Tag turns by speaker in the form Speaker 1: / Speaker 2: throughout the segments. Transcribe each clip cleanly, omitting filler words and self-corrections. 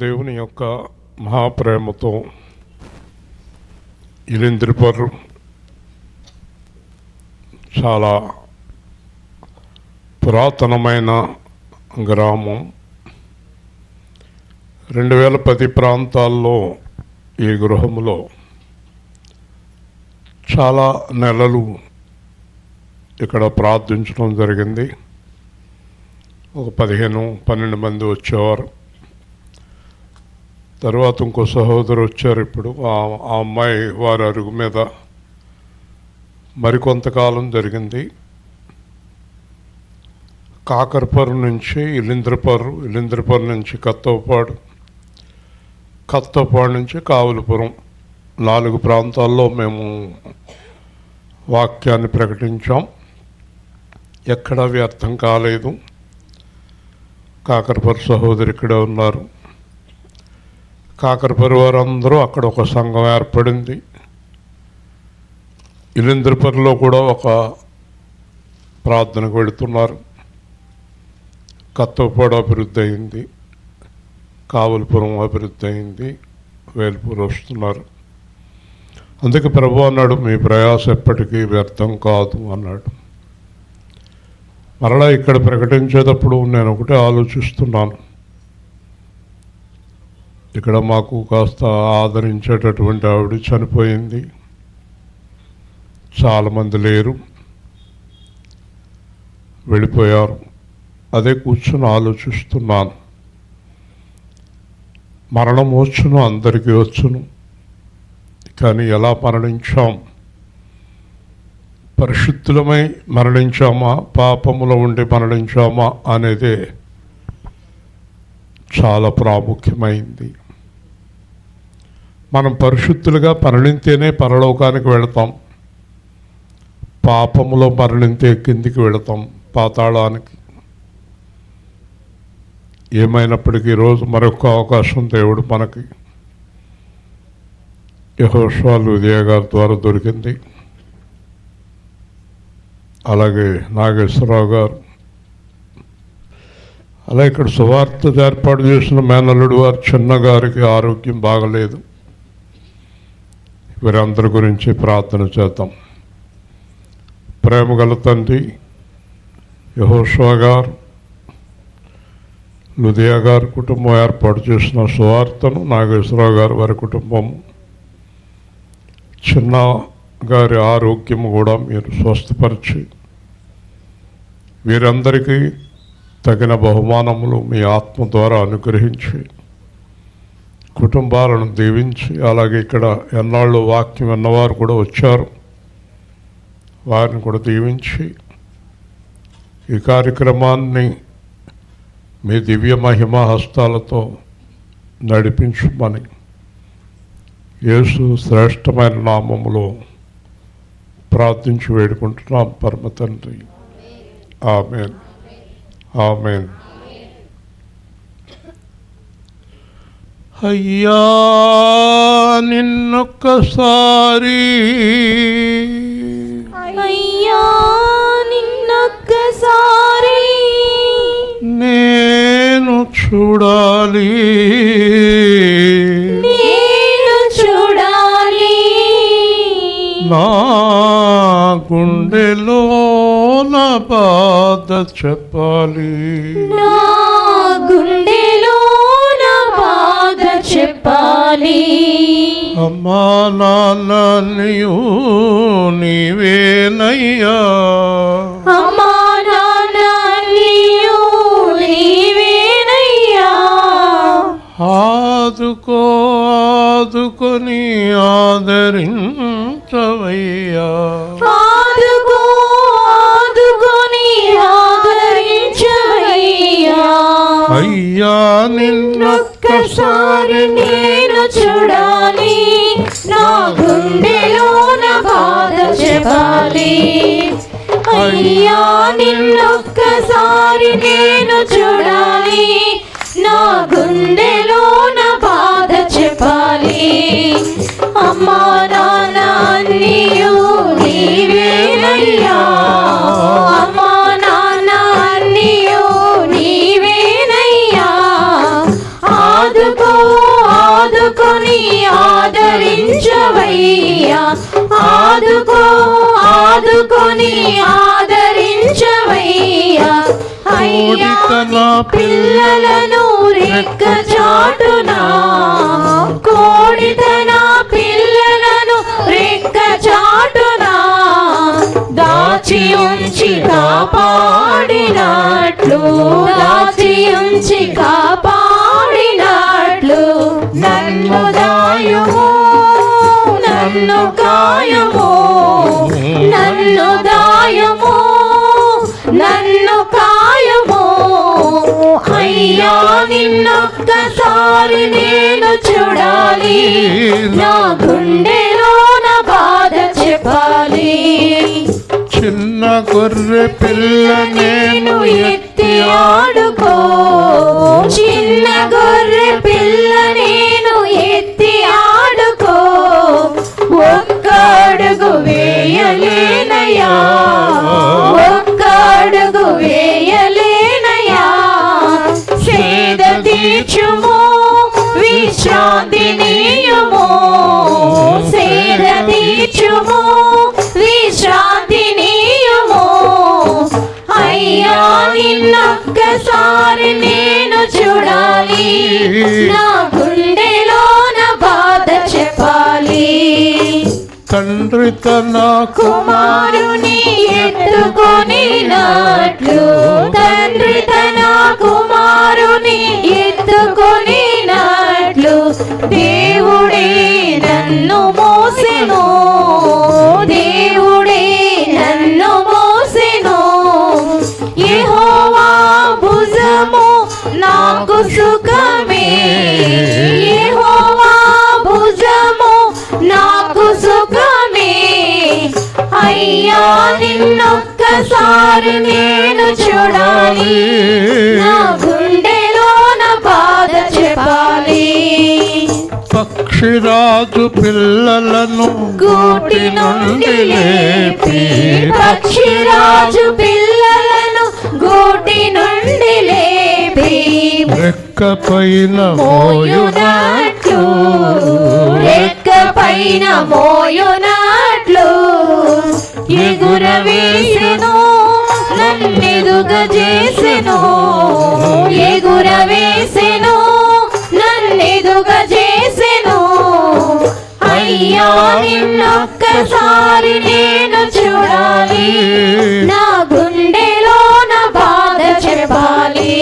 Speaker 1: దేవుని యొక్క మహాప్రేమతో ఇలింద్రిపర్రు చాలా పురాతనమైన గ్రామం. 2010 ప్రాంతాల్లో ఈ గృహములో చాలా నెలలు ఇక్కడ ప్రార్థించడం జరిగింది. ఒక 15-12 మంది వచ్చేవారు. తర్వాత ఇంకో సహోదరు వచ్చారు. ఇప్పుడు ఆ అమ్మాయి వారి అరుగు మీద మరికొంతకాలం జరిగింది. కాకరపర్రు నుంచి ఇలింద్రపర్రు నుంచి కత్తవపాడు నుంచి కావులపురం 4 ప్రాంతాల్లో మేము వాక్యాన్ని ప్రకటించాం. ఎక్కడా వ్యర్థం కాలేదు. కాకరపర్రు సహోదరు ఇక్కడే ఉన్నారు. కాకరపర్రు వారందరూ అక్కడ ఒక సంఘం ఏర్పడింది. ఇలింద్రపర్రులో కూడా ఒక ప్రార్థనకు వెళుతున్నారు. కత్తవపాడు అభివృద్ధి అయింది, కావులపురం అభివృద్ధి అయింది, వేల్పూరు వస్తున్నారు. అందుకే ప్రభు అన్నాడు, మీ ప్రయాస ఎప్పటికీ వ్యర్థం కాదు అన్నాడు. మరలా ఇక్కడ ప్రకటించేటప్పుడు నేను ఒకటే ఆలోచిస్తున్నాను. ఇక్కడ మాకు కాస్త ఆదరించేటటువంటి ఆవిడ చనిపోయింది. చాలామంది లేరు, వెళ్ళిపోయారు. అదే కూర్చొని ఆలోచిస్తున్నాను. మరణం వచ్చును, అందరికీ వచ్చును. కానీ ఎలా మరణించాం? పరిశుద్ధులమై మరణించామా, పాపములో ఉండి మరణించామా అనేదే చాలా ప్రాముఖ్యమైంది. మనం పరిశుద్ధులుగా మరణింతేనే పరలోకానికి వెళతాం. పాపములో మరణింతే కిందికి వెళతాం, పాతాళానికి. ఏమైనప్పటికీ ఈరోజు మరొక అవకాశం దేవుడు మనకి యెహోషువ లూదియా గారి ద్వారా దొరికింది. అలాగే నాగేశ్వరరావు గారు, అలా ఇక్కడ సువార్త ఏర్పాటు చేసిన మేనల్లుడు వారు చిన్న గారికి ఆరోగ్యం బాగలేదు. వీరందరి గురించి ప్రార్థన చేద్దాం. ప్రేమగల తండ్రి యెహోషువ గారు, లూదియా గారి కుటుంబం ఏర్పాటు చేసిన సువార్తను, నాగేశ్వరరావు గారు వారి కుటుంబం, చిన్న గారి ఆరోగ్యం కూడా మీరు స్వస్థపరిచి వీరందరికీ తగిన బహుమానములు మీ ఆత్మ ద్వారా అనుగ్రహించి కుటుంబాలను దీవించి, అలాగే ఇక్కడ ఎన్నాళ్ళు వాక్యం విన్నవారు కూడా వచ్చారు, వారిని కూడా దీవించి ఈ కార్యక్రమాన్ని మీ దివ్య మహిమా హస్తాలతో నడిపించమని యేసు శ్రేష్టమైన నామములో ప్రార్థించి వేడుకుంటున్నాం పరమ తండ్రి. ఆమేన్, ఆమేన్. అయ్యా నిన్నొక్కసారి,
Speaker 2: అయ్యా నిన్నొక్కసారి
Speaker 1: నేను చూడాలి,
Speaker 2: నేను చూడాలి.
Speaker 1: నా గుండెలో నా బాధ చెప్పాలి,
Speaker 2: నా గుండెలో నా బాధ చెప్పాలి.
Speaker 1: అమ్మా నాన్న నీవేనయ్యా,
Speaker 2: అమ్మా నాన్న నీవేనయ్యా.
Speaker 1: ఆదుకొని ఆదరించవయ్యా,
Speaker 2: ఆదుకొని ఆదరించవయ్యా.
Speaker 1: అయ్యా
Speaker 2: నిన్నొక్కసారి నేను చూడాలి, నా గుండెలో నా బాధ చెప్పాలి. అయ్యా నిన్నొక్కసారి నేను చూడాలి, నా గుండెలో నా బాధ చెప్పాలి. అమ్మా నాన్న నీవేనయ్యా, అమ్మా నాన్న నీవేనయ్యా. ఆదుకో ఆదుకోవయ్యా ఆదుకో ఆదుకొని ఆదరించవయ్యా అయ్యా నీ పిల్లలను రెక్క చాటునా కోడితన పిల్లలను రెక్క చాటునా దాచి ఉంచి కాపాడినట్లు దాచి ఉంచి కాపాడినట్లు నన్ను దాయుము నన్ను కాయము నన్ను దాయుము నన్ను కాయము అయ్యా నిన్నొక్కసారి నేను చూడాలి నా గుండెలోన బాధ చెప్పాలి
Speaker 1: చిన్న గొర్రె పిల్ల
Speaker 2: నేను ఎత్తి ఆడుకో చిన్న గొర్రె పిల్ల నేను ఎత్తి ఆడుకో ఒక్క అడుగు వేయలేనయ్యా ఒక్క అడుగు వేయలేనయ్యా సేద తీర్చుము విశ్రాంతి నీయుము సేద తీర్చుము విశ్రాంతి నీయుము అయ్యా నిన్నొక్కసారి నేను చూడాలి నా గుండెలోన బాధ చెప్పాలి
Speaker 1: తండ్రి తన
Speaker 2: కుమారుని ఎత్తుకొనినట్లు తండ్రి తన కుమారుని ఎత్తుకొనినట్లు దేవుడే నన్ను మోసెను దేవుడే నన్ను మోసెను యెహోవా భుజము నాకు సుఖమే యెహోవా భుజము నాకు సుఖమే అయ్యా నిన్నొక్కసారి నేను చూడాలి నా గుండెలోన బాధ చెప్పాలి
Speaker 1: పక్షిరాజు పిల్లలను
Speaker 2: గూటి నుండి లేపి పక్షిరాజు పిల్లలను గూటి నుండి లేపి
Speaker 1: రెక్క పైన
Speaker 2: మోయునట్లు రెక్క పైన మోయునట్లు ఎగురవేసెను నన్నెదుగ చేసెను ఎగురవేసెను నన్నెదుగ చేసెను అయ్యా నిన్నొక్కసారి నేను చూడాలి నా గుండెలోన బాధ చెప్పాలి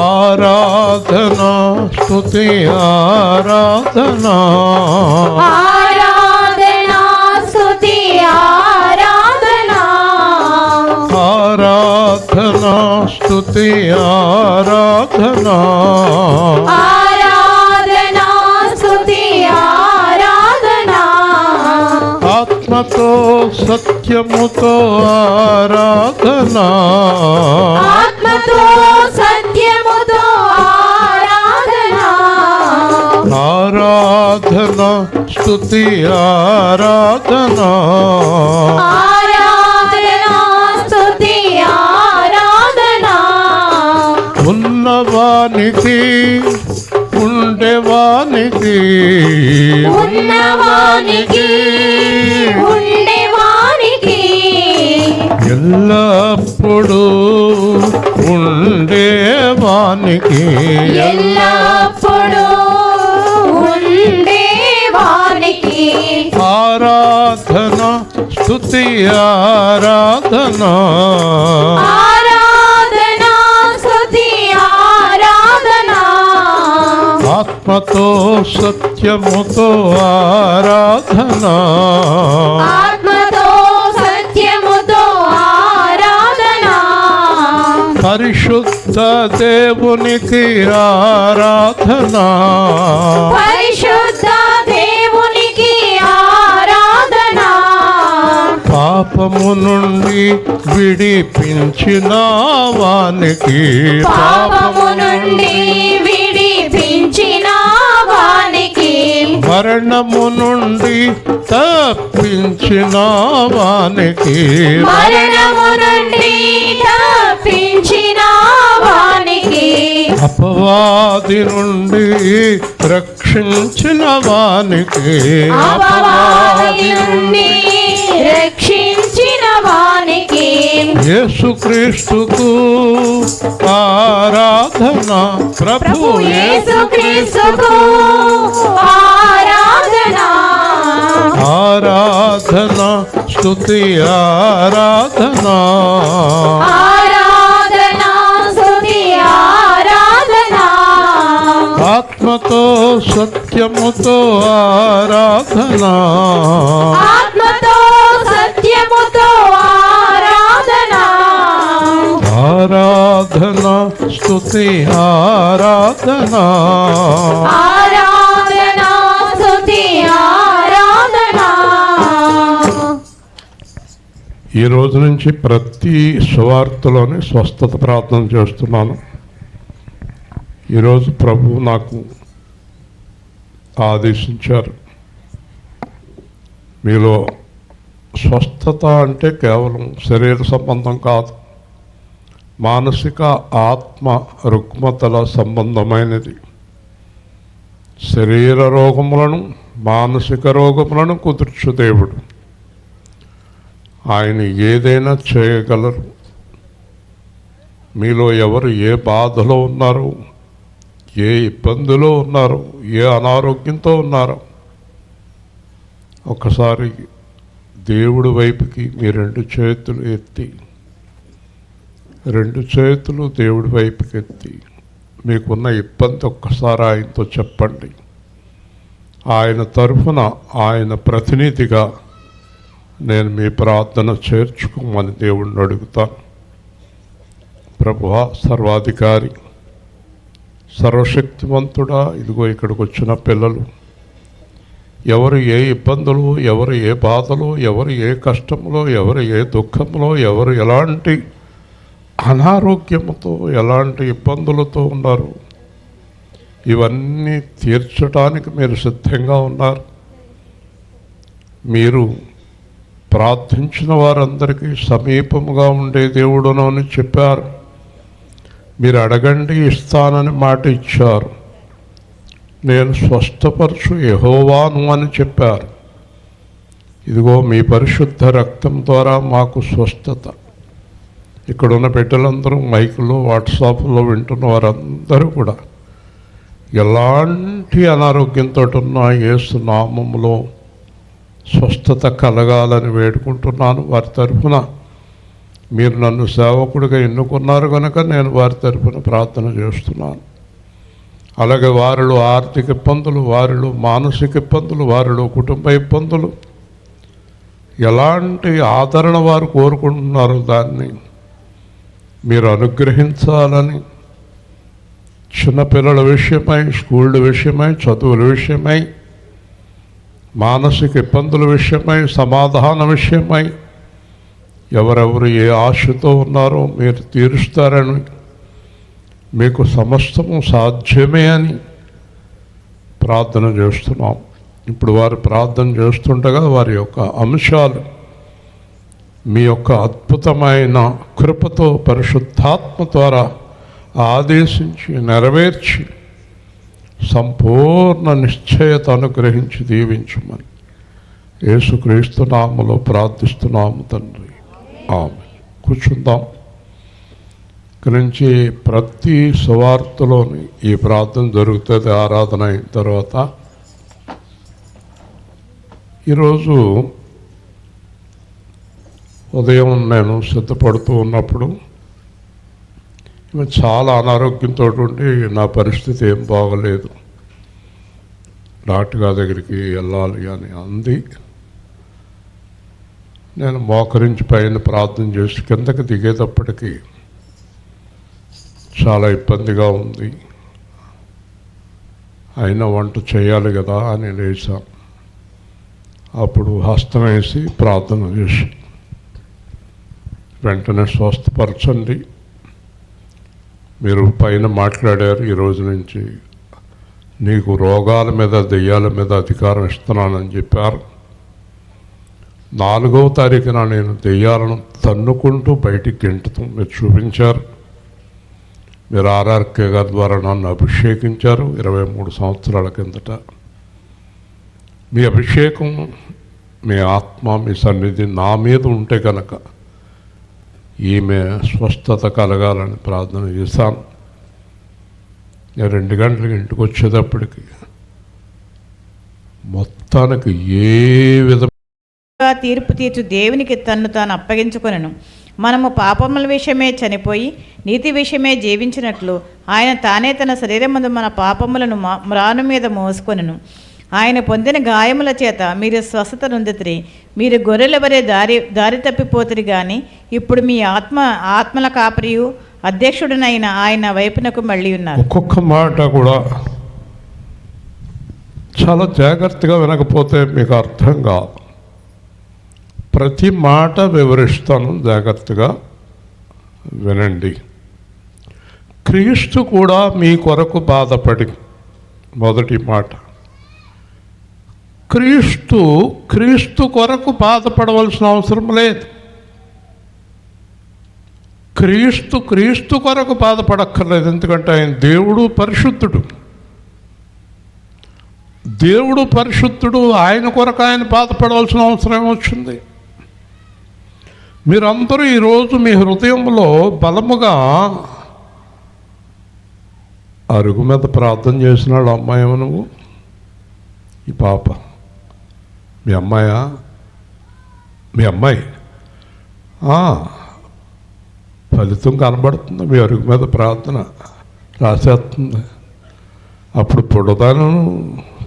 Speaker 1: ఆరాధనా స్తుతి ఆరాధనా
Speaker 2: ఆరాధనా స్తుతి ఆరాధనా
Speaker 1: ఆరాధనా స్తుతి ఆరాధనా
Speaker 2: ఆరాధనా స్తుతి ఆరాధనా
Speaker 1: ఆత్మతో సత్యముతో ఆరాధనా
Speaker 2: ఆత్మతో సత్యముతో ఆరాధనా
Speaker 1: ఆరాధనా స్తుతి ఆరాధనా
Speaker 2: ఆరాధనా స్తుతి ఆరాధనా
Speaker 1: ఉన్నవానికి ఉండేవానికి
Speaker 2: ఉన్నవానికి ఉండేవానికి
Speaker 1: ఎల్లప్పుడూ ఉండేవానికి
Speaker 2: ఎల్లప్పుడూ ఉండేవానికి
Speaker 1: ఆరాధన స్తుతి ఆరాధన
Speaker 2: ఆరాధనా స్తుతి ఆరాధనా
Speaker 1: ఆత్మతో సత్యముతో ఆరాధన
Speaker 2: ఆత్మతో సత్యముతో ఆరాధనా
Speaker 1: పరిశుద్ధ దేవునికి ఆరాధన
Speaker 2: పరిశుద్ధ దేవునికి ఆరాధనా
Speaker 1: పాపము నుండి విడిపించిన వానికి
Speaker 2: పాపము నుండి విడిపించిన వానికి
Speaker 1: మరణము నుండి తప్పించిన వానికి
Speaker 2: మరణము నుండి తప్పించిన వానికి
Speaker 1: అపవాది నుండి రక్షించిన వానికి
Speaker 2: అపవాది నుండి రక్షించిన వానికి
Speaker 1: యేసుక్రీస్తుకు ఆరాధన. ప్రభు
Speaker 2: ప్రభు యేసుక్రీస్తుకు ఆరాధన.
Speaker 1: ఆరాధన స్తుతి ఆరాధన.
Speaker 2: ఆరాధన స్తుతి ఆరాధన.
Speaker 1: ఆత్మతో సత్యముతో ఆరాధన.
Speaker 2: ఆత్మతో సత్యముతో ఆరాధన.
Speaker 1: ఆరాధన స్తుతి ఆరాధన.
Speaker 2: ఆరాధన స్తుతి ఆరాధన.
Speaker 1: ఈ రోజు నుంచి ప్రతి సువార్తలోని స్వస్థత ప్రార్థన చేస్తున్నాను. ఈరోజు ప్రభు నాకు ఆదేశించారు, మీలో స్వస్థత అంటే కేవలం శరీర సంబంధం కాదు, మానసిక ఆత్మ రుగ్మతల సంబంధమైనది. శరీర రోగములను మానసిక రోగములను కుదుర్చు దేవుడు. ఆయన ఏదైనా చేయగలరు. మీలో ఎవరు ఏ బాధలో ఉన్నారో, ఏ ఇబ్బందిలో ఉన్నారో, ఏ అనారోగ్యంతో ఉన్నారో ఒకసారి దేవుడి వైపుకి మీ రెండు చేతులు ఎత్తి, రెండు చేతులు దేవుడి వైపుకి ఎత్తి మీకున్న ఇబ్బంది ఒక్కసారి ఆయనతో చెప్పండి. ఆయన తరఫున, ఆయన ప్రతినిధిగా నేను మీ ప్రార్థన చేర్చుకోమని దేవుణ్ణి అడుగుతాను. ప్రభువా, సర్వాధికారి, సర్వశక్తివంతుడా, ఇదిగో ఇక్కడికి వచ్చిన పిల్లలు ఎవరు ఏ ఇబ్బందులు, ఎవరు ఏ బాధలు, ఎవరు ఏ కష్టంలో, ఎవరు ఏ దుఃఖంలో, ఎవరు ఎలాంటి అనారోగ్యంతో, ఎలాంటి ఇబ్బందులతో ఉన్నారు, ఇవన్నీ తీర్చడానికి మీరు సిద్ధంగా ఉన్నారు. మీరు ప్రార్థించిన వారందరికీ సమీపముగా ఉండే దేవుడును అని చెప్పారు. మీరు అడగండి ఇస్తానని మాట ఇచ్చారు. నేను స్వస్థపరచు యెహోవాను అని చెప్పారు. ఇదిగో మీ పరిశుద్ధ రక్తం ద్వారా మాకు స్వస్థత. ఇక్కడున్న బిడ్డలందరూ మైకులో, వాట్సాప్లో వింటున్న వారందరూ కూడా ఎలాంటి అనారోగ్యంతో ఉన్న యేసు నామములో స్వస్థత కలగాలని వేడుకుంటున్నాను. వారి తరఫున మీరు నన్ను సేవకుడిగా ఎన్నుకున్నారు కనుక నేను వారి తరఫున ప్రార్థన చేస్తున్నాను. అలాగే వారిలో ఆర్థిక ఇబ్బందులు, వారిలో మానసిక ఇబ్బందులు, వారిలో కుటుంబ ఇబ్బందులు, ఎలాంటి ఆదరణ వారు కోరుకుంటున్నారో దాన్ని మీరు అనుగ్రహించాలని, చిన్నపిల్లల విషయమై, స్కూళ్ళ విషయమై, చదువుల విషయమై, మానసిక ఇబ్బందుల విషయమై, సమాధాన విషయమై ఎవరెవరు ఏ ఆశతో ఉన్నారో మీరు తీరుస్తారని, మీకు సమస్తము సాధ్యమే అని ప్రార్థన చేస్తున్నాం. ఇప్పుడు వారు ప్రార్థన చేస్తుండగా వారి యొక్క అంశాలు మీ యొక్క అద్భుతమైన కృపతో పరిశుద్ధాత్మ ద్వారా ఆదేశించి నెరవేర్చి సంపూర్ణ నిశ్చయత అనుగ్రహించి దీవించమని యేసుక్రీస్తు నామములో ప్రార్థిస్తున్నాము తండ్రి. ఆమె. కూర్చుందాం. ఇక్కడి నుంచి ప్రతి సువార్తలోని ఈ ప్రార్థన జరుగుతుంది ఆరాధన అయిన తర్వాత. ఈరోజు ఉదయం నేను సిద్ధపడుతూ ఉన్నప్పుడు చాలా అనారోగ్యంతో ఉండి నా పరిస్థితి ఏం బాగలేదు, డాక్టర్ గారి దగ్గరికి వెళ్ళాలి అని అంది. నేను మోకరించి పైన ప్రార్థన చేసి కిందకి దిగేటప్పటికీ చాలా ఇబ్బందిగా ఉంది. అయినా వంట చేయాలి కదా అని లేచాం. అప్పుడు హస్తం వేసి ప్రార్థన చేసి వెంటనే స్వస్థపరచండి, మీరు పైన మాట్లాడారు, ఈరోజు నుంచి నీకు రోగాల మీద, దెయ్యాల మీద అధికారం ఇస్తున్నానని చెప్పారు. 4వ తారీఖున నేను దెయ్యాలను తన్నుకుంటూ బయటికి గెంటుతూ మీరు చూపించారు. మీరు ఆర్ఆర్కే గారి ద్వారా నన్ను అభిషేకించారు 23 సంవత్సరాల కిందట. మీ అభిషేకం, మీ ఆత్మ, మీ సన్నిధి నా మీద ఉంటే కనుక ఈమె స్వస్థత కలగాలని ప్రార్థన చేశాను. నేను 2 గంటలకి ఇంటికి వచ్చేటప్పటికి మొత్తానికి ఏ విధంగా
Speaker 3: తీర్పు తీర్చు దేవునికి తన్ను తాను అప్పగించుకొనెను. మనము పాపముల విషయమే చనిపోయి నీతి విషయమే జీవించినట్లు ఆయన తానే తన శరీరమందు మన పాపములను మ్రాను మీద మోసుకొనెను. ఆయన పొందిన గాయముల చేత మీరు స్వస్థత నొందితిరి. మీరు గొర్రెల వరే దారి తప్పిపోతిరి కానీ ఇప్పుడు మీ ఆత్మల కాపరియు అధ్యక్షుడునైన ఆయన వైపునకు మళ్ళీ ఉన్నారు.
Speaker 1: ఒక్కొక్క మాట కూడా చాలా జాగ్రత్తగా వినకపోతే మీకు అర్థం కాదు. ప్రతి మాట వివరిస్తాను, జాగ్రత్తగా వినండి. క్రీస్తు కూడా మీ కొరకు బాధపడి, మొదటి మాట, క్రీస్తు కొరకు బాధపడవలసిన అవసరం లేదు. క్రీస్తు కొరకు బాధపడక్కర్లేదు. ఎందుకంటే ఆయన దేవుడు పరిశుద్ధుడు. ఆయన కొరకు ఆయన బాధపడవలసిన అవసరం వచ్చింది. మీరందరూ ఈరోజు మీ హృదయంలో బలముగా అరుగు మీద ప్రార్థన చేసినాడు. అమ్మాయేమో నువ్వు, ఈ పాప మీ అమ్మాయా? మీ అమ్మాయి ఫలితం కనబడుతుంది. మీ అరుగు మీద ప్రార్థన రాసేస్తుంది. అప్పుడు పొడదానం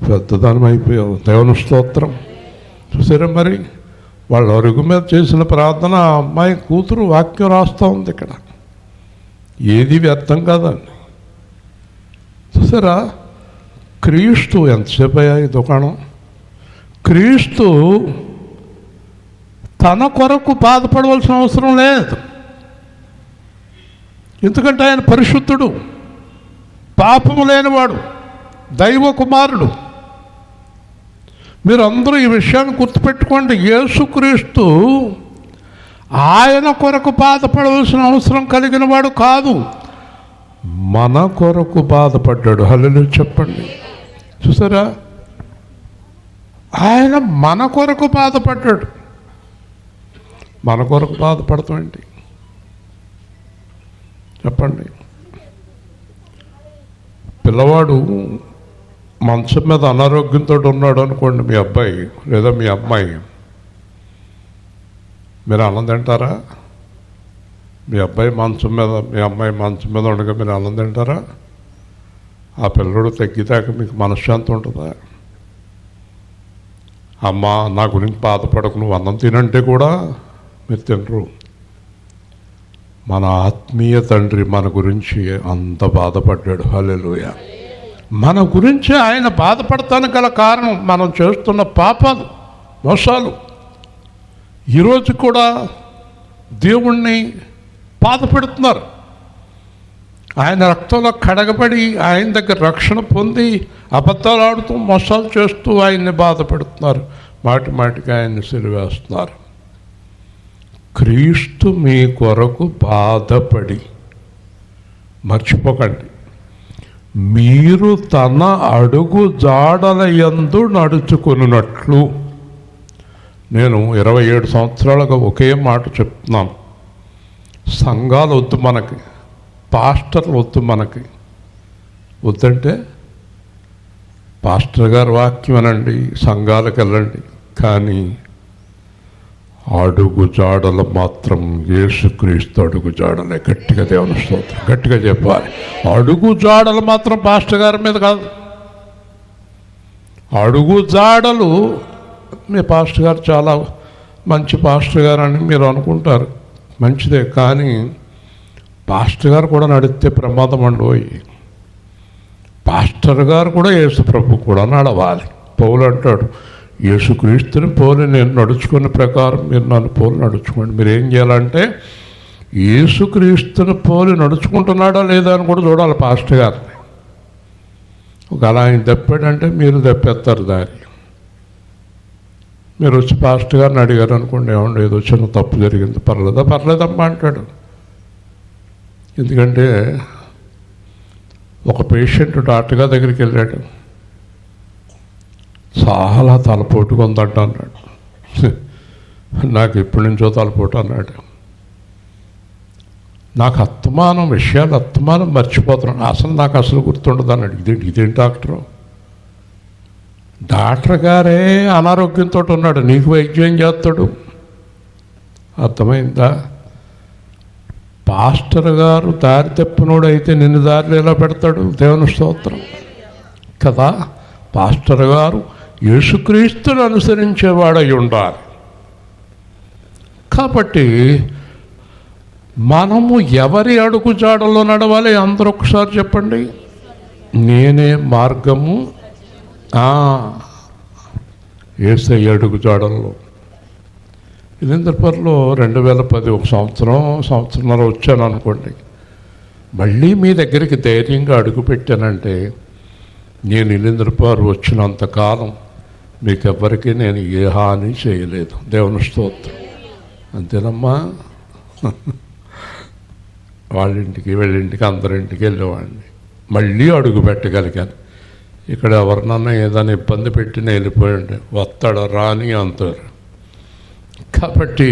Speaker 1: పెద్దదానం అయిపోయావు. దేవుని స్తోత్రం. చూసారా మరి వాళ్ళ అరుగు మీద చేసిన ప్రార్థన ఆ అమ్మాయి కూతురు వాక్యం రాస్తూ ఉంది. ఇక్కడ ఏది వ్యర్థం కాదండి. చూసారా, క్రీస్తు ఎంతసేపు అయ్యా ఈ దుకాణం? క్రీస్తు తన కొరకు బాధపడవలసిన అవసరం లేదు. ఎందుకంటే ఆయన పరిశుద్ధుడు, పాపము లేనివాడు, దైవ కుమారుడు. మీరందరూ ఈ విషయాన్ని గుర్తుపెట్టుకోండి. యేసుక్రీస్తు ఆయన కొరకు బాధపడవలసిన అవసరం కలిగిన వాడు కాదు, మన కొరకు బాధపడ్డాడు. హల్లెలూయా చెప్పండి. చూసారా, ఆయన మన కొరకు బాధపడ్డాడు. మన కొరకు బాధపడతామేంటి చెప్పండి? పిల్లవాడు మంచం మీద అనారోగ్యంతో ఉన్నాడు అనుకోండి, మీ అబ్బాయి లేదా మీ అమ్మాయి, మీరు అన్నం తింటారా? మీ అబ్బాయి మంచం మీద, మీ అమ్మాయి మంచం మీద ఉండగా మీరు అన్నం తింటారా? ఆ పిల్లడు తగ్గితాక మీకు మనశ్శాంతి ఉంటుందా? అమ్మ నా గురించి బాధపడకు, నువ్వు అన్నం తినంటే కూడా మీరు తినరు. మన ఆత్మీయ తండ్రి మన గురించి అంత బాధపడ్డాడు. హల్లెలూయా. మన గురించి ఆయన బాధపడటానికి గల కారణం మనం చేస్తున్న పాపాలు, మోసాలు. ఈరోజు కూడా దేవుణ్ణి బాధ పెడుతున్నారు. ఆయన రక్తంలో కడగబడి ఆయన దగ్గర రక్షణ పొంది అబద్ధాలు ఆడుతూ మోసాలు చేస్తూ ఆయన్ని బాధ పెడుతున్నారు. మాటికి ఆయన్ని సిలువేస్తున్నారు. క్రీస్తు మీ కొరకు బాధపడి, మర్చిపోకండి, మీరు తన అడుగు జాడల యందు నడుచుకున్నట్లు. నేను 27 సంవత్సరాలుగా ఒకే మాట చెప్తున్నాను. సంఘాలు వద్దు మనకి, పాస్టర్లు వద్దు మనకి. వద్దంటే పాస్టర్ గారి వాక్యం అనండి, సంఘాలకు వెళ్ళండి, కానీ అడుగు జాడలు మాత్రం యేసుక్రీస్తు అడుగు జాడలే. గట్టిగా దేవుని స్తోత్రం, గట్టిగా చెప్పాలి. అడుగు జాడలు మాత్రం పాస్టర్ గారి మీద కాదు. అడుగు జాడలు, మీ పాస్టర్ గారు చాలా మంచి పాస్టర్ గారు అని మీరు అనుకుంటారు, మంచిదే. కానీ పాస్టర్ గారు కూడా నడిస్తే ప్రమాదం అండి. పాస్టర్ గారు కూడా యేసు ప్రభు కూడా నడవాలి. పౌలు అంటాడు, యేసుక్రీస్తుని పోలి నేను నడుచుకున్న ప్రకారం మీరు నన్ను పోలి నడుచుకోండి. మీరు ఏం చేయాలంటే యేసుక్రీస్తుని పోలి నడుచుకుంటున్నాడా లేదా అని కూడా చూడాలి పాస్టర్ గారిని. ఒకవేళ ఆయన తప్పాడంటే మీరు తప్పేస్తారు దారి. మీరు వచ్చి పాస్టర్ గారిని అడిగారు అనుకోండి, ఏమండి ఏదో చిన్న తప్పు జరిగింది, పర్లేదమ్మా అంటాడు. ఎందుకంటే ఒక పేషెంట్ డాక్టర్ గారి దగ్గరికి వెళ్ళాడు. చాలా తలపోటుగా ఉందంట అన్నాడు. నాకు ఎప్పటి నుంచో తలపోటు అన్నాడు. నాకు విషయాలు అత్తమానం మర్చిపోతున్నాను, నాకు అసలు గుర్తుండదు అన్నాడు. ఇదేంటి డాక్టర్ గారే అనారోగ్యంతో ఉన్నాడు, నీకు వైద్యం చేస్తాడు? అర్థమైందా? పాస్టర్ గారు దారి తప్పినోడు అయితే నిన్ను దారిలో ఎలా పెడతాడు? దేవుని స్తోత్రం కదా. పాస్టర్ గారు యేసుక్రీస్తుని అనుసరించేవాడై ఉండాలి. కాబట్టి మనము ఎవరి అడుగుజాడలో నడవాలి? అందరూ ఒకసారి చెప్పండి. నేనే మార్గము, యేసయ్య అడుగుజాడల్లో. ఇలింద్రపర్లో 2010 ఒక సంవత్సరంన్నర వచ్చాను అనుకోండి. మళ్ళీ మీ దగ్గరికి ధైర్యంగా అడుగు పెట్టానంటే నేను ఇలింద్రపర్ వచ్చినంతకాలం మీకెవ్వరికీ నేను ఏ హాని చేయలేదు. దేవుని స్తోత్రం. అంతేనమ్మా. వీళ్ళింటికి అందరింటికి వెళ్ళేవాడిని. మళ్ళీ అడుగు పెట్టగలిగాను. ఇక్కడ ఎవరినన్నా ఏదైనా ఇబ్బంది పెట్టిన వెళ్ళిపోయండి, వస్తాడు రాని అంటారు. కాబట్టి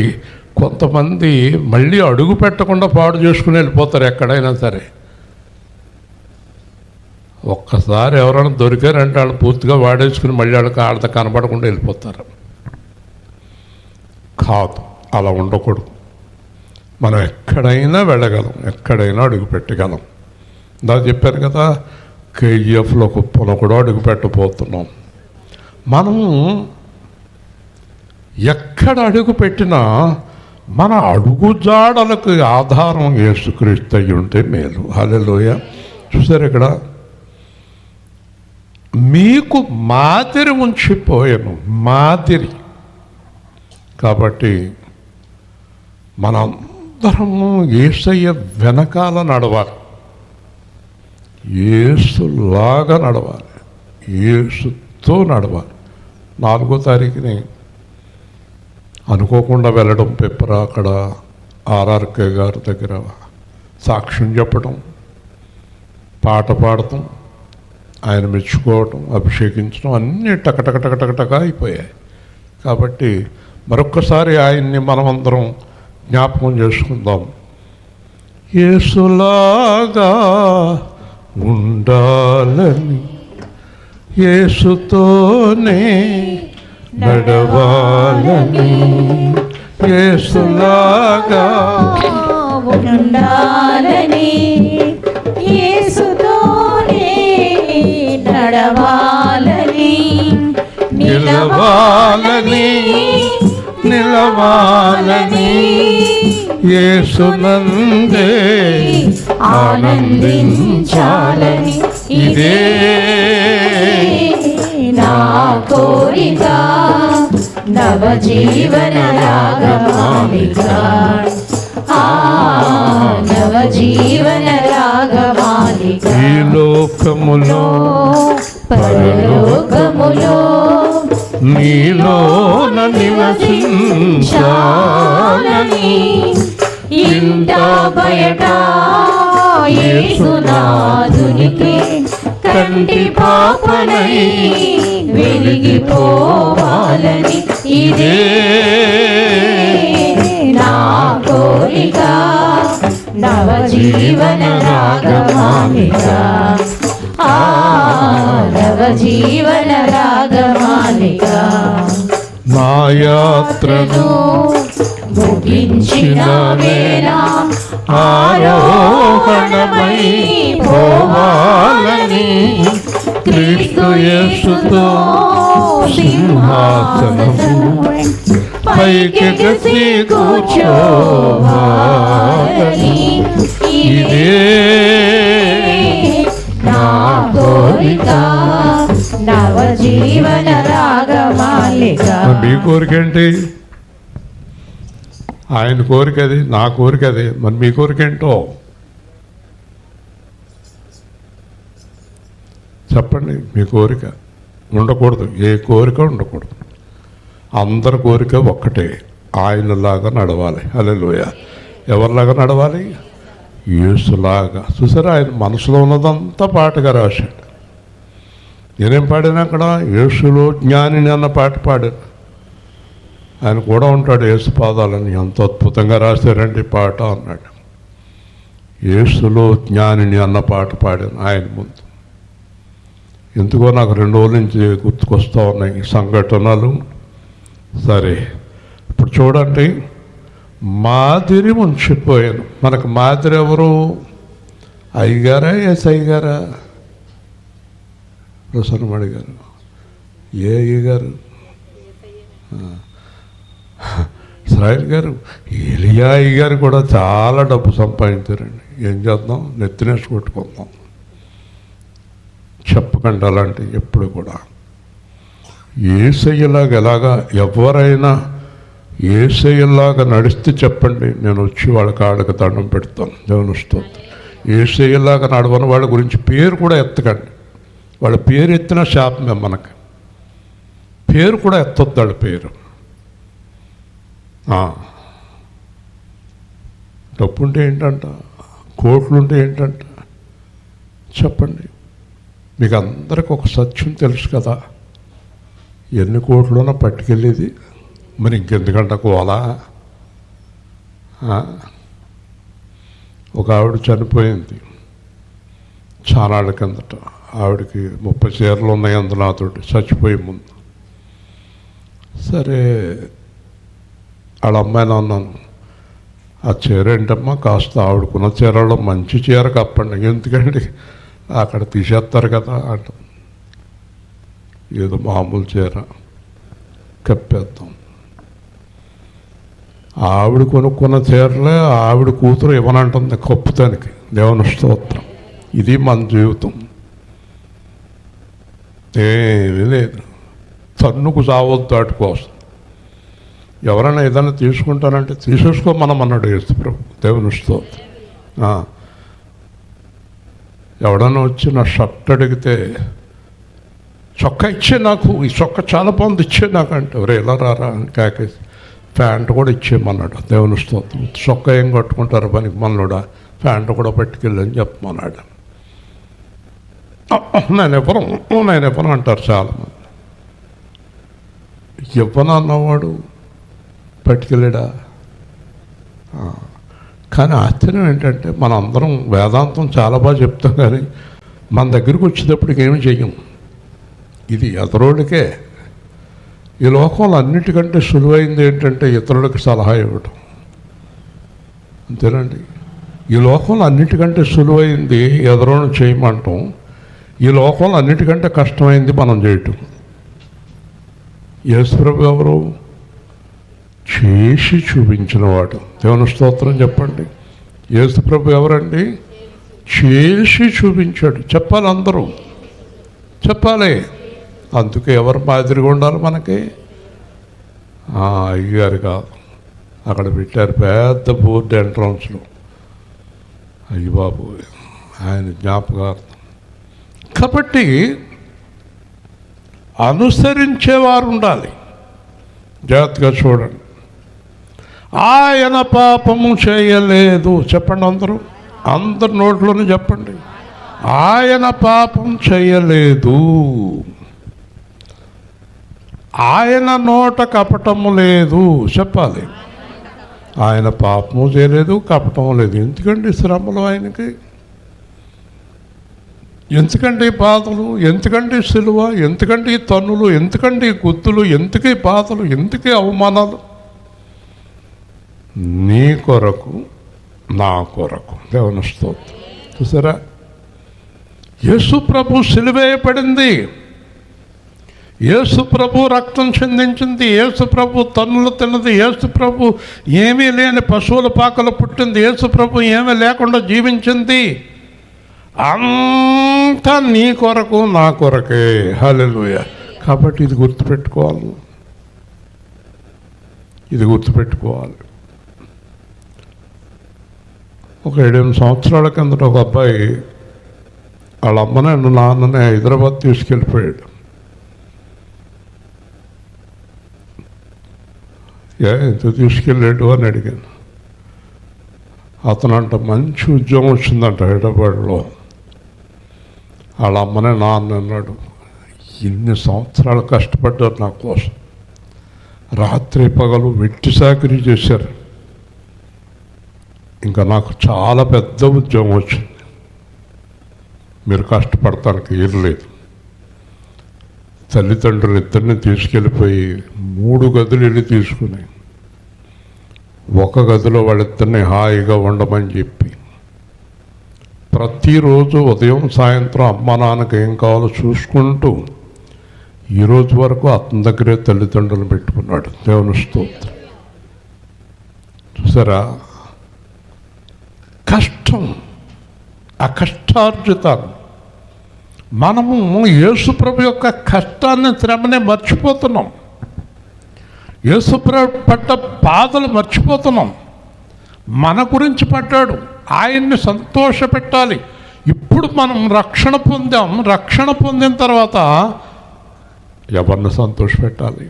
Speaker 1: కొంతమంది మళ్ళీ అడుగు పెట్టకుండా పాడు చేసుకుని వెళ్ళిపోతారు ఎక్కడైనా సరే. ఒక్కసారి ఎవరైనా దొరికారంటే వాళ్ళు పూర్తిగా వాడేసుకుని మళ్ళీ వాళ్ళకి ఆడత కనబడకుండా వెళ్ళిపోతారు. కాదు, అలా ఉండకూడదు. మనం ఎక్కడైనా వెళ్ళగలం, ఎక్కడైనా అడుగు పెట్టగలం. ఇందాక చెప్పారు కదా, కేజీఎఫ్లో కుప్పను కూడా అడుగు పెట్టబోతున్నాం. మనము ఎక్కడ అడుగు పెట్టినా మన అడుగుజాడలకు ఆధారం యేసుక్రీస్తు అయి ఉంటే మేలు. హల్లెలూయా. చూసారు, ఇక్కడ మీకు మాదిరి ఉంచిపోయాను, మాదిరి. కాబట్టి మనందరము యేసయ్య వెనకాల నడవాలి, యేసులాగా నడవాలి, యేసుతో నడవాలి. 4వ తారీఖుని అనుకోకుండా వెళ్ళడం పెప్పర, అక్కడ ఆర్ఆర్కే గారి దగ్గర సాక్ష్యం చెప్పడం, పాట పాడటం, ఆయన మెచ్చుకోవటం, అభిషేకించడం అన్నీ టకటక అయిపోయాయి. కాబట్టి మరొక్కసారి ఆయన్ని మనమందరం జ్ఞాపకం చేసుకుందాం. యేసులాగా ఉండాలని, యేసుతోనే నడవాలని, యేసులాగా
Speaker 2: ఉండాలని, యేసుతోనే నడవాలని,
Speaker 1: నిలవాలని యేసునందే
Speaker 2: ఆనందించాలని, ఇదే నా కోరిక. నవజీవన రాగమాలిక, నవజీవన రాగమాలిక.
Speaker 1: ఈ లోకములో
Speaker 2: పరలోకములో
Speaker 1: నీలోన నివసించాలని,
Speaker 2: ఇంట బయట యేసునాథునికి కంటి పాపనై వెలిగిపోవాలని, ఇదే నా కోరిక. నవజీవన రాగమాలిక, నవజీవన రాగమాలిక.
Speaker 1: నా యాత్రను
Speaker 2: ముగించిన వేళ ఆరోహణమై పోవాలని, క్రీస్తు యేసుతో సింహాసనము పైకెగసి కూర్చోవాలని, ఇదే నా కోరిక. నవజీవన రాగమాలిక.
Speaker 1: మీ కోరిక ఏంటి? ఆయన కోరిక అది, నా కోరిక అది. మరి మీ కోరిక ఏంటో చెప్పండి. మీ కోరిక ఉండకూడదు, ఏ కోరిక ఉండకూడదు. అందరి కోరిక ఒక్కటే, ఆయనలాగా నడవాలి. హల్లెలూయా. ఎవరిలాగా నడవాలి? యేసులాగా. చూసారా, ఆయన మనసులో ఉన్నదంతా పాటగా రాశాడు. నేనేం పాడాను అక్కడ? యేసులో జ్ఞానిని అన్న పాట పాడాను. ఆయన కూడా ఉంటాడు యేసు పాదాలని. ఎంత అద్భుతంగా రాశారండి పాట అన్నాడు. యేసులో జ్ఞానిని అన్న పాట పాడాను ఆయన ముందు. ఎందుకో నాకు 2 రోజుల నుంచి గుర్తుకొస్తూ ఉన్నాయి ఈ సంఘటనలు. సరే, ఇప్పుడు చూడండి, మాదిరి ఉంచిపోయాను. మనకు మాదిరి ఎవరు? అయ్యగారా అయ్యగారా? ప్రసన్నమణి గారు. ఏ అయ్యగారు? ఇస్రాయేల్ గారు. ఎలియా అయ్యగారు కూడా చాలా డబ్బు సంపాదించారండి. ఏం చేద్దాం? నెత్తినేసి కొట్టుకుందాం. చెప్పకండి అలాంటివి ఎప్పుడు కూడా. యేసయ్యలాగా ఎలాగా ఎవరైనా యేసయ్యలాగా నడిస్తే చెప్పండి, నేను వచ్చి వాళ్ళ కాళ్ళకి దండం పెడతాను. దేవుని స్తోత్రం. యేసయ్యలాగా నడవని వాళ్ళ గురించి పేరు కూడా ఎత్తకండి. వాళ్ళ పేరు ఎత్తిన శాపమే మనకి. పేరు కూడా ఎత్తొద్దు వాళ్ళ పేరు. డబ్బుంటే ఏంటంట, కోట్లుంటే ఏంటంట చెప్పండి. మీకు అందరికి ఒక సత్యం తెలుసు కదా, ఎన్ని కోట్లున్నా పట్టుకెళ్ళేది. మరి ఇంకెందుకంట కోలా? ఒక ఆవిడ చనిపోయింది చాలాళ్ళ కిందట. ఆవిడకి 30 చీరలు ఉన్నాయి అందులో నాతోటి చచ్చిపోయే ముందు. సరే, వాళ్ళ అమ్మాయిని అన్నాను, ఆ చీర ఏంటమ్మా, కాస్త ఆవిడకున్న చీరలో మంచి చీర కప్పండి. ఎందుకండి అక్కడ తీసేస్తారు కదా అంట. ఏదో మామూలు చీర కప్పేద్దాం. ఆవిడ కొనుక్కున్న చీరలే ఆవిడ కూతురు ఇవ్వనంటుంది కప్పుతానికి. దేవుని స్తోత్రం. ఇది మన జీవితం. ఏమీ లేదు, తన్నుకు సావద్దు వాటి కోసం. ఎవరైనా ఏదైనా తీసుకుంటానంటే తీసేసుకోమనం అన్నాడు యేసు ప్రభు. దేవుని స్తోత్రం. ఎవడన్నా వచ్చి నా షర్ట్ అడిగితే చొక్కా ఇచ్చే నాకు, ఈ చొక్కా చాలా బాగుంది ఇచ్చే నాకు అంటే, ఎవరు ఎలా రారా అని కాకేసి ప్యాంటు కూడా ఇచ్చేయమన్నాడు. దేవుని స్తోత్రం. చొక్కా ఏం కట్టుకుంటారు పనికి మనలోడా, ప్యాంటు కూడా పట్టుకెళ్ళని చెప్పమన్నాడు. నేను ఇవ్వను అంటారు చాలామంది. ఇవ్వను అన్నవాడు పట్టుకెళ్ళాడా? కానీ ఆశ్చర్యం ఏంటంటే, మన అందరం వేదాంతం చాలా బాగా చెప్తాం, కానీ మన దగ్గరికి వచ్చేటప్పటికి ఏమి చెయ్యం. ఇది ఎదరోళ్ళకే. ఈ లోకంలో అన్నిటికంటే సులువైంది ఏంటంటే ఇతరులకు సలహా ఇవ్వటం. అంతేనండి. ఈ లోకంలో అన్నిటికంటే సులువైంది ఎదరోళ్ళని చేయమంటాం. ఈ లోకంలో అన్నిటికంటే కష్టమైంది మనం చేయటం. యేసుప్రభు ఎవరు? చేసి చూపించినవాడు. దేవుని స్తోత్రం చెప్పండి. యేసుప్రభు ఎవరండి? చేసి చూపించాడు. చెప్పాలి, అందరూ చెప్పాలి. అందుకే ఎవరు మాదిరిగా ఉండాలి మనకి? అయ్యగారు కాదు. అక్కడ పెట్టారు పెద్ద బోర్డు ఎంట్రన్స్లో, అయ్య బాబు ఆయన జ్ఞాపకార్థం. కాబట్టి అనుసరించేవారు ఉండాలి. జాగ్రత్తగా చూడండి. ఆయన పాపము చేయలేదు. చెప్పండి అందరు నోట్లోనే చెప్పండి. ఆయన పాపం చేయలేదు. ఆయన నోట కపటము లేదు. చెప్పాలి. ఆయన పాపము చేయలేదు, కపటము లేదు. ఎందుకండి శ్రమలు ఆయనకి? ఎందుకండి బాధలు? ఎందుకండి సిలువ? ఎందుకండి తన్నులు? ఎందుకండి గుర్తులు? ఎందుకే బాధలు? ఎందుకే అవమానాలు? నీ కొరకు, నా కొరకు. దేవుని స్తోత్రం. చూసారా, యేసు ప్రభు సిలువేయబడింది, యేసు ప్రభు రక్తం చిందించింది, యేసు ప్రభు తన్నులు తిన్నది, యేసు ప్రభు ఏమీ లేని పశువుల పాకలు పుట్టింది, యేసు ప్రభు ఏమీ లేకుండా జీవించింది. అంతా నీ కొరకు, నా కొరకే. హల్లెలూయా. కాబట్టి ఇది గుర్తుపెట్టుకోవాలి, ఇది గుర్తుపెట్టుకోవాలి. ఒక 7-8 సంవత్సరాల కిందట ఒక అబ్బాయి వాళ్ళ అమ్మనే నాన్ననే హైదరాబాద్ తీసుకెళ్ళిపోయాడు. ఎందుకు తీసుకెళ్ళాడు అని అడిగాను. అతనంట మంచి ఉద్యోగం వచ్చిందంట హైదరాబాద్లో. వాళ్ళ అమ్మనే నాన్న అన్నాడు, ఇన్ని సంవత్సరాలు కష్టపడ్డారు నా కోసం, రాత్రి పగలు వెట్టి చాకరీ చేశారు, ఇంకా నాకు చాలా పెద్ద ఉద్యోగం వచ్చింది, మీరు కష్టపడటానికి ఏం లేదు. తల్లిదండ్రులు ఇద్దరిని తీసుకెళ్ళిపోయి 3 గదులు వెళ్ళి తీసుకుని ఒక గదిలో వాళ్ళిద్దరిని హాయిగా ఉండమని చెప్పి ప్రతిరోజు ఉదయం సాయంత్రం అమ్మ నాన్నకి ఏం కావాలో చూసుకుంటూ ఈరోజు వరకు అతని దగ్గరే తల్లిదండ్రులు పెట్టుకున్నాడు. దేవుని స్తోత్రం. చూసారా, కష్టం, ఆ కష్టార్జితాన్ని మనము యేసుప్రభు యొక్క కష్టాన్ని శ్రమనే మర్చిపోతున్నాం. యేసుప్రభు పడ్డ బాధలు మర్చిపోతున్నాం. మన గురించి పడ్డాడు, ఆయన్ని సంతోషపెట్టాలి. ఇప్పుడు మనం రక్షణ పొందాం, రక్షణ పొందిన తర్వాత ఎవరిని సంతోషపెట్టాలి?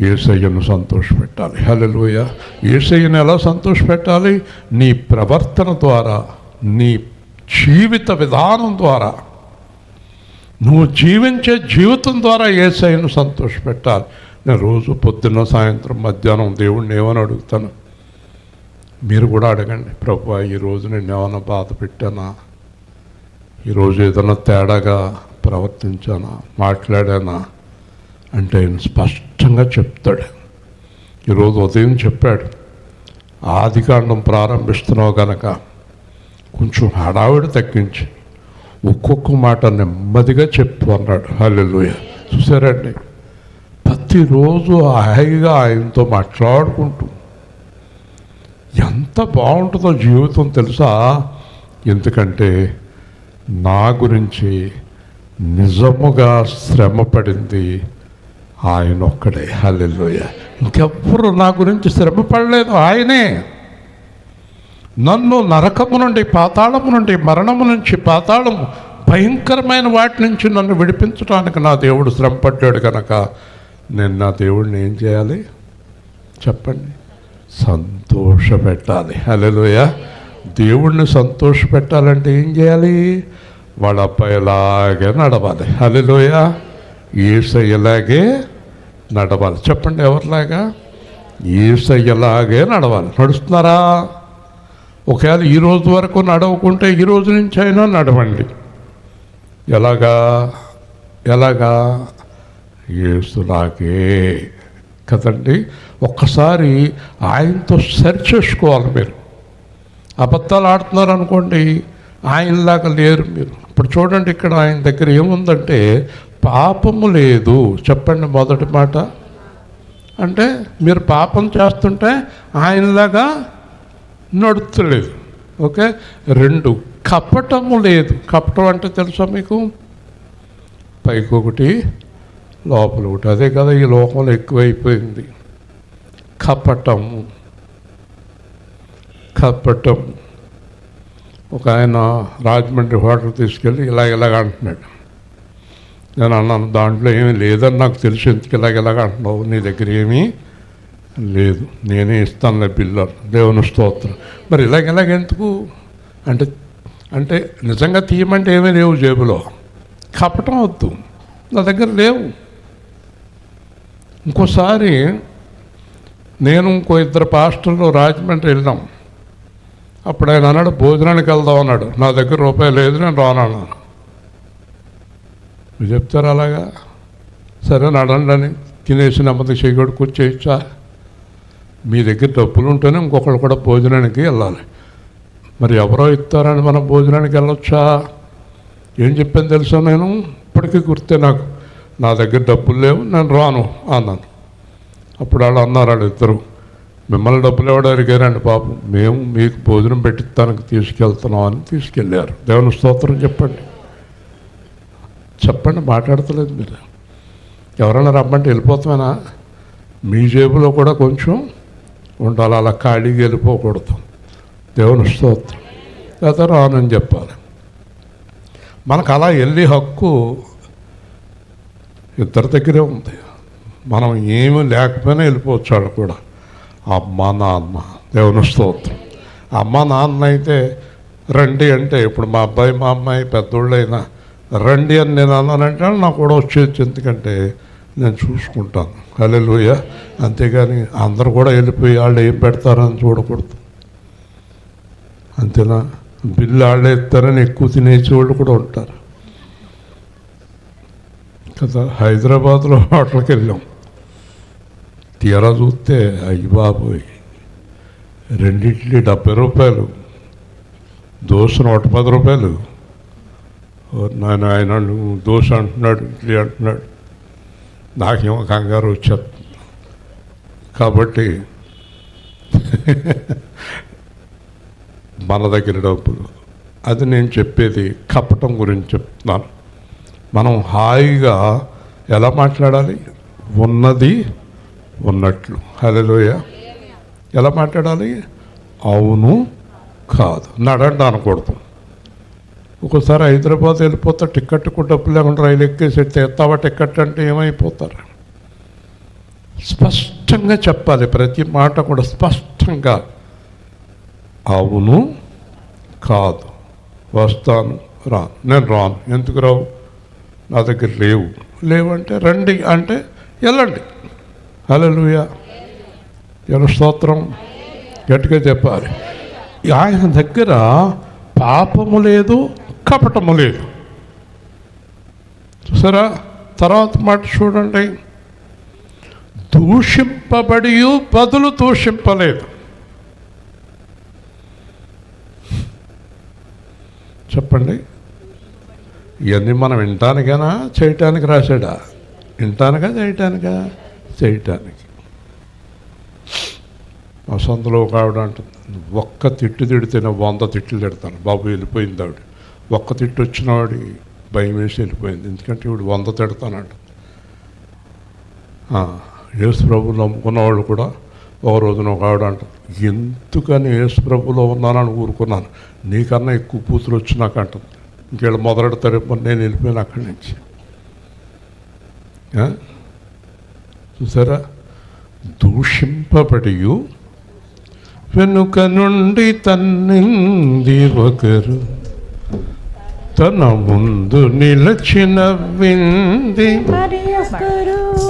Speaker 1: యేసయ్యను సంతోషపెట్టాలి. హల్లెలూయా. యేసయ్యను ఎలా సంతోషపెట్టాలి? నీ ప్రవర్తన ద్వారా, నీ జీవిత విధానం ద్వారా, నువ్వు జీవించే జీవితం ద్వారా యేసయ్యను సంతోషపెట్టాలి. నేను రోజు పొద్దున్న సాయంత్రం మధ్యాహ్నం దేవుణ్ణి ఏమని అడుగుతాను, మీరు కూడా అడగండి. ప్రభువా, ఈరోజు నేను ఏమైనా బాధ పెట్టానా, ఈరోజు ఏదైనా తేడాగా ప్రవర్తించానా, మాట్లాడానా అంటే ఆయన స్పష్టంగా చెప్తాడు. ఈరోజు ఉదయం చెప్పాడు, ఆదికాండం ప్రారంభిస్తున్నావు కనుక కొంచెం హడావిడి తగ్గించి ఒక్కొక్క మాట నెమ్మదిగా చెప్పు అన్నాడు. హల్లెలూయా. చూసారండి, ప్రతిరోజు హాయిగా ఆయనతో మాట్లాడుకుంటూ ఎంత బాగుంటుందో జీవితం తెలుసా. ఎందుకంటే నా గురించి నిజముగా శ్రమ పడింది ఆయన ఒక్కడే. హల్లెలూయా. ఇంకెవ్వరు నా గురించి శ్రమ పడలేదు, ఆయనే. నన్ను నరకము నుండి, పాతాళము నుండి, మరణము నుంచి, పాతాళము భయంకరమైన వాటి నుంచి నన్ను విడిపించడానికి నా దేవుడు శ్రమ పడ్డాడు కనుక నేను నా దేవుడిని ఏం చేయాలి చెప్పండి? సంతోషపెట్టాలి. హల్లెలూయా. దేవుడిని సంతోషపెట్టాలంటే ఏం చేయాలి? వాళ్ళ అబ్బాయిలాగే నడవాలి. హల్లెలూయా. యేసయ్యలాగే నడవాలి. చెప్పండి, ఎవరిలాగా? యేసయ్యలాగే నడవాలి. నడుస్తున్నారా? ఒకవేళ ఈ రోజు వరకు నడవకుంటే ఈ రోజు నుంచి అయినా నడవండి. ఎలాగా? యేసులాగే కదండి. ఒక్కసారి ఆయనతో సరి చేసుకోవాలి. మీరు అబద్ధాలు ఆడుతున్నారు అనుకోండి, ఆయనలాగా లేరు మీరు. ఇప్పుడు చూడండి, ఇక్కడ ఆయన దగ్గర ఏముందంటే పాపము లేదు. చెప్పండి, మొదటి మాట. అంటే మీరు పాపం చేస్తుంటే ఆయనలాగా నడుస్తలేదు. ఓకే. 2, కపటము లేదు. కపటం అంటే తెలుసా మీకు? పైకి ఒకటి, లోపల ఒకటి. అదే కదా ఈ లోకంలో ఎక్కువైపోయింది, కపటము. ఒక ఆయన రాజమండ్రి హోటల్ తీసుకెళ్ళి ఇలాగ అంటున్నాడు. నేను అన్నాను, దాంట్లో ఏమీ లేదని నాకు తెలిసి ఎందుకు ఇలాగ అంటున్నావు? నీ దగ్గర ఏమీ లేదు, నేనే ఇస్తానులే బిల్లు. దేవుని స్తోత్రం. మరి ఇలాగెందుకు అంటే నిజంగా తీయమంటే ఏమీ లేవు జేబులో. కపటం వద్దు, నా దగ్గర లేవు. ఇంకోసారి నేను ఇంకో 2 పాస్టర్లు రాజమండ్రి వెళ్ళాం. అప్పుడు ఆయన అన్నాడు, భోజనానికి వెళ్దాం అన్నాడు. నా దగ్గర రూపాయి లేదు, నేను రానన్నాను. మీరు చెప్తారు అలాగా? సరే నడండి అని తినేసి నెమ్మది చేయకూడదు కూర్చేయచ్చా? మీ దగ్గర డబ్బులు ఉంటేనే ఇంకొకళ్ళు కూడా భోజనానికి వెళ్ళాలి. మరి ఎవరో ఇస్తారని మనం భోజనానికి వెళ్ళొచ్చా? ఏం చెప్పాను తెలుసా? నేను ఇప్పటికీ గుర్తే నాకు, నా దగ్గర డబ్బులు లేవు, నేను రాను అన్నాను. అప్పుడు వాళ్ళు అన్నారు, వాళ్ళు ఇద్దరు, మిమ్మల్ని డబ్బులు ఎవడో అడిగారండి బాబు, మేము మీకు భోజనం పెట్టిస్తానికి తీసుకెళ్తున్నాం అని తీసుకెళ్ళారు. దేవుని స్తోత్రం. చెప్పండి, మాట్లాడతలేదు మీరు. ఎవరైనా రమ్మంటే వెళ్ళిపోతామేనా? మీ జేబులో కూడా కొంచెం ఉండాలి, అలా ఖాళీగా వెళ్ళిపోకూడదు. దేవుని స్తోత్రం. లేదా రానని చెప్పాలి. మనకు అలా వెళ్ళే హక్కు ఇద్దరి దగ్గరే ఉంది. మనం ఏమీ లేకపోయినా వెళ్ళిపోవచ్చు. కూడా అమ్మ నాన్న. దేవుని స్తోత్రం. అమ్మ నాన్న అయితే రండి అంటే, ఇప్పుడు మా అబ్బాయి మా అమ్మాయి పెద్దోళ్ళైనా రండి అని నేను అన్నానంటే నాకు కూడా వచ్చేది, ఎందుకంటే నేను చూసుకుంటాను. హల్లెలూయా. అంతేగాని అందరూ కూడా వెళ్ళిపోయి వాళ్ళు ఏం పెడతారని చూడకూడదు. అంతేనా? బిల్లు వాళ్ళే ఇస్తారని ఎక్కువ తినేసేవాళ్ళు కూడా ఉంటారు కదా. హైదరాబాద్లో హోటల్కి వెళ్ళాం, తీరా చూస్తే అయ్యి బాబోయ్, 2 ఇడ్లీ 70 రూపాయలు, దోశ 110 రూపాయలు. నాయన ఆయన దోశ అంటున్నాడు, ఇడ్లీ అంటున్నాడు, నాకేమో కంగారు వచ్చేస్తుంది. కాబట్టి మన దగ్గర డబ్బులు, అది నేను చెప్పేది కపటం గురించి చెప్తున్నాను. మనం హాయిగా ఎలా మాట్లాడాలి? ఉన్నది ఉన్నట్లు. హల్లెలూయా. ఎలా మాట్లాడాలి? అవును కాదు, నడండి అనకూడదు. ఒక్కోసారి హైదరాబాద్ వెళ్ళిపోతా టికెట్కు డబ్బులు లేకుండా రైలు ఎక్కేసి ఎత్తావా టికెట్ అంటే ఏమైపోతారు? స్పష్టంగా చెప్పాలి, ప్రతి మాట కూడా స్పష్టంగా. అవును కాదు, వస్తాను రా, నేను రాను. ఎందుకు రావు? నా దగ్గర లేవంటే రండి అంటే వెళ్ళండి. హల్లెలూయా. ఎలా స్తోత్రం, గట్టిగా చెప్పాలి. ఆయన దగ్గర పాపము లేదు, కపటము లేదు. చూసారా? తర్వాత మాట చూడండి, దూషింపబడి బదులు దూషింపలేదు. చెప్పండి, ఇవన్నీ మనం వినటానికైనా చేయటానికి రాశాడా? వినటానికా చేయటానికా? చేయటానికి. మా సొంతలో ఒక ఆవిడ అంటుంది, ఒక్క తిట్టు తిడితేనే 100 తిట్లు తిడతాను. బాబు వెళ్ళిపోయింది ఆవిడ. ఒక్క తిట్టు వచ్చిన వాడి భయం వేసి వెళ్ళిపోయింది, ఎందుకంటే ఇవిడు 100 తిడతానంట. యేసు ప్రభువుని నమ్ముకున్న వాళ్ళు కూడా ఒక రోజున ఒక ఆవిడ అంటారు, ఎందుకని యేసు ప్రభువులో ఉన్నానని ఊరుకున్నాను, నీకన్నా ఎక్కువ కూతురు వచ్చి నాకు అంటుంది. ఇంకేళ్ళు మొదలెడతారు, నేను వెళ్ళిపోయాను అక్కడి నుంచి. చూసారా? దూషింపబడి వెనుక నుండి తన్నింది ఒకరు, తన ముందు నిలచిన వింది.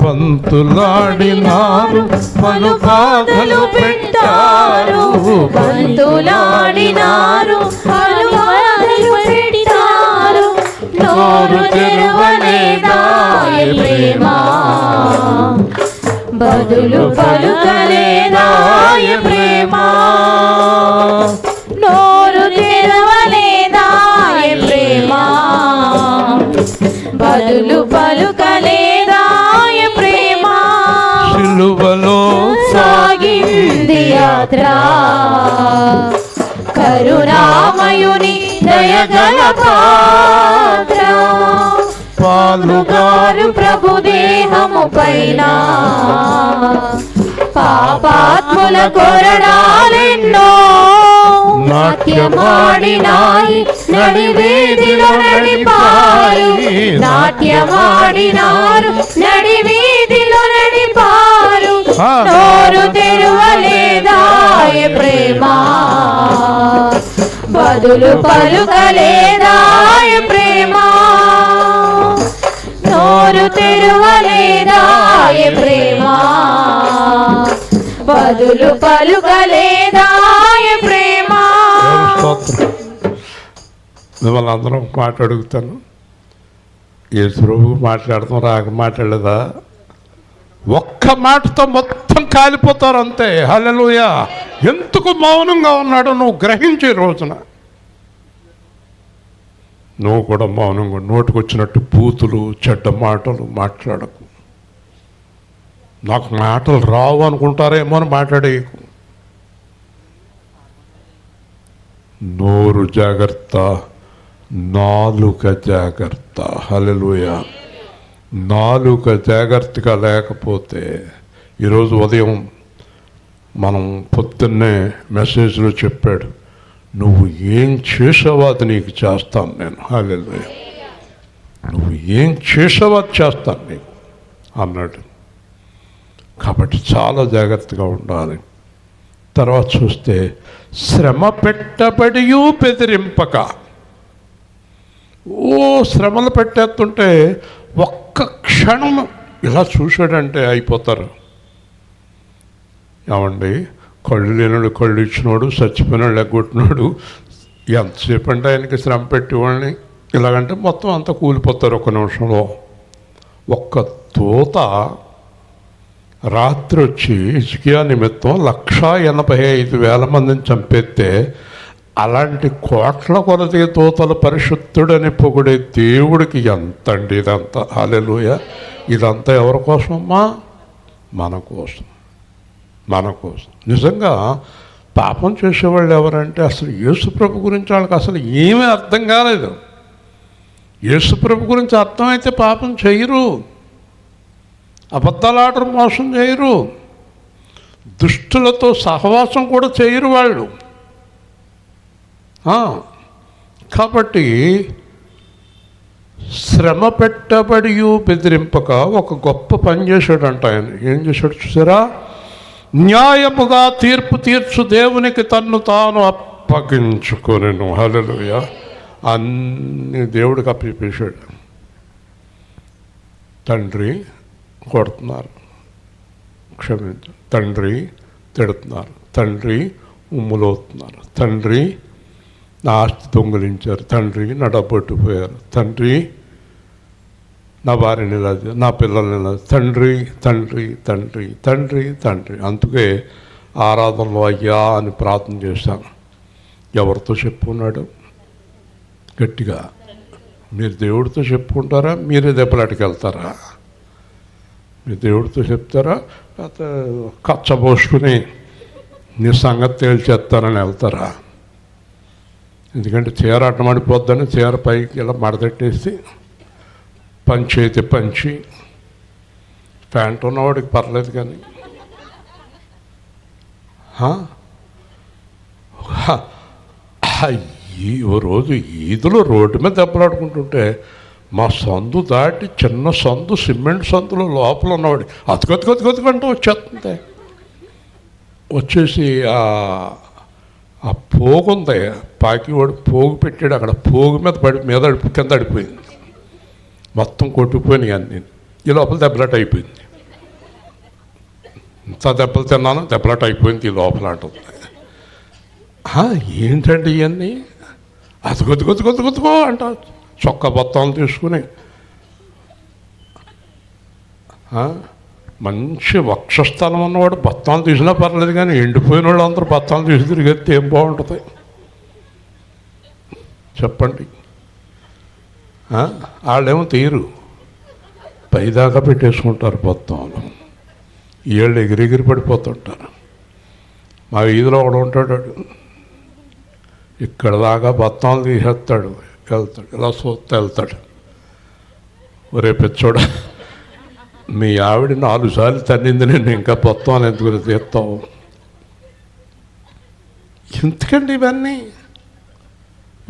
Speaker 1: పంతులాడినారు, పలు బాధలు పెట్టారు.
Speaker 2: పంతులాడినారు, పలు బాధలు పెట్టారు. నోరు తెరవలేదా ప్రేమ, బదులు పలుకలేదా ప్రేమ. నోరు తెరవలేదా ప్రేమ, బదులు పలుకలేదా ప్రేమ.
Speaker 1: సిలువలో
Speaker 2: సాగింది యాత్ర, కరుణామయుని దయగల పాత్ర. పాలుగారు ప్రభు దేహము పైన, పాపాత్ముల కొరడాలెన్నో నాట్యమాడినాయి, నడివీధిలో నడిపారు. నాట్యమాడినారు, నడివీధిలో నడిపారు. నోరు తెరువలేదా ప్రేమ, బదులు పలుకలేదా ప్రేమ. నోరు తెరువలేదా ప్రేమ, బదులు పలుకలేదా ప్రేమ.
Speaker 1: మిమ్మల్ని అందరం మాట అడుగుతాను, యేసు ప్రభు మాట్లాడతాం రాక మాట్లాడలేదా? ఒక్క మాటతో మొత్తం కాలిపోతారు అంతే. హల్లెలూయా. ఎందుకు మౌనంగా ఉన్నాడో నువ్వు గ్రహించే రోజున నువ్వు కూడా మౌనంగా, నోటికి వచ్చినట్టు బూతులు చెడ్డ మాటలు మాట్లాడకు. నాకు మాటలు రావు అనుకుంటారేమో అని మాట్లాడేయకు. నోరు జాగ్రత్త, నాలుక జాగ్రత్త. హల్లెలూయా. నాలుక జాగ్రత్తగా లేకపోతే, ఈరోజు ఉదయం మనం పొద్దున్నే మెసేజ్లో చెప్పాడు, నువ్వు ఏం చేసావో అది నీకు చేస్తాను నేను. హల్లెలూయా. నువ్వు ఏం చేసావో అది చేస్తాను నీకు అన్నాడు. కాబట్టి చాలా జాగ్రత్తగా ఉండాలి. తర్వాత చూస్తే శ్రమ పెట్టబడియు బెదిరింపక. శ్రమలు పెట్టేస్తుంటే ఒక్క క్షణం ఇలా చూశాడంటే అయిపోతారు. ఏమండి, కళ్ళు లేనాడు కళ్ళు ఇచ్చినోడు, చచ్చిపోయినాడు ఎగ్గొట్టినాడు, ఎంతసేపు అంటే ఆయనకి శ్రమ పెట్టేవాడిని ఇలాగంటే మొత్తం అంతా కూలిపోతారు ఒక నిమిషంలో. ఒక్క దూత రాత్రి వచ్చి హిజ్కియా నిమిత్తం 185,000 మందిని చంపేస్తే అలాంటి కోట్ల కొలది దూతల పరిశుద్ధుడని పొగిడే దేవుడికి ఎంత అండి ఇదంతా. హల్లెలూయా. ఇదంతా ఎవరి కోసమమ్మా? మన కోసం, మన కోసం. నిజంగా పాపం చేసేవాళ్ళు ఎవరంటే అసలు యేసుప్రభు గురించి వాళ్ళకి అసలు ఏమీ అర్థం కాలేదు. యేసుప్రభు గురించి అర్థమైతే పాపం చేయరు, అబద్ధాలాడరు, మోసం చేయరు, దుష్టులతో సహవాసం కూడా చేయరు వాళ్ళు. కాబట్టి శ్రమ పెట్టబడి బెదిరింపక ఒక గొప్ప పని చేశాడంట ఆయన. ఏం చేశాడు చూసారా? న్యాయముగా తీర్పు తీర్చు దేవునికి తన్ను తాను అప్పగించుకొనెను. హల్లెలూయా. అన్ని దేవుడికి అప్పచెప్పేశాడు. తండ్రి కొడుతున్నారు, క్షమించు. తండ్రి తిడుతున్నారు, తండ్రి ఉమ్ములవుతున్నారు, తండ్రి నా ఆస్తి దొంగిలించారు, తండ్రి నా డబ్బొట్టుపోయారు, తండ్రి నా భార్యని ఇలా, నా పిల్లల్ని ఇలా, తండ్రి తండ్రి తండ్రి తండ్రి తండ్రి. అందుకే ఆరాధనలో అయ్యా అని ప్రార్థన చేశాను. ఎవరితో చెప్పుకున్నాడు? గట్టిగా మీరు దేవుడితో చెప్పుకుంటారా? మీరే దెబ్బలాటికి వెళ్తారా? మీరు దేవుడితో చెప్తారా? కచ్చబోసుకుని నీ సంగతి తేల్చేస్తానని వెళ్తారా? ఎందుకంటే చీర అడ్డమడిపోద్దని చీర పైకి ఇలా మడతెట్టేసి పంచి పంచి, ప్యాంట్ ఉన్నవాడికి పర్లేదు కానీ ఓ రోజు ఈదులో రోడ్డు మీద దెబ్బలాడుకుంటుంటే మా సందు దాటి చిన్న సందు, సిమెంట్ సందులో లోపల ఉన్నవాడు అతుకొతుకొతుకొతుకంటూ వచ్చేస్తుంది. వచ్చేసి ఆ పోగు ఉంది, పాకివాడు పోగు పెట్టాడు, అక్కడ పోగు మీద కింద అడిపోయింది, మొత్తం కొట్టుకుపోయినాయి అన్నీ. ఈ లోపల దెబ్బలాట అయిపోయింది. ఇంత దెబ్బలు తిన్నాను, దెబ్బలాట అయిపోయింది ఈ లోపల అంటుంది. ఏంటండి ఇవన్నీ? అతుకొతుకొతుకొతుకొతుకో అంట చొక్కా బత్తాలు తీసుకుని. మంచి వక్షస్థలం ఉన్నవాడు బత్తాలు తీసినా పర్లేదు, కానీ ఎండిపోయిన వాళ్ళు అందరూ బత్తాలు తీసి తిరిగేస్తే ఏం బాగుంటుంది చెప్పండి? వాళ్ళేమో తీరు, పైదాకా పెట్టేసుకుంటారు బత్తాలు, ఏళ్ళు ఎగిరెగిరి పడిపోతుంటారు. మా వీధిలో ఒకడు ఉంటాడు, ఇక్కడ దాకా బత్తాలు తీసేస్తాడు, వెళ్తాడు, ఇలా చూస్తే వెళ్తాడు. ఒరే పిచ్చోడా, మీ ఆవిడ 4 సార్లు తన్నింది, నేను ఇంకా బత్తాలు ఎందుకు తీస్తావు? ఎందుకండి ఇవన్నీ?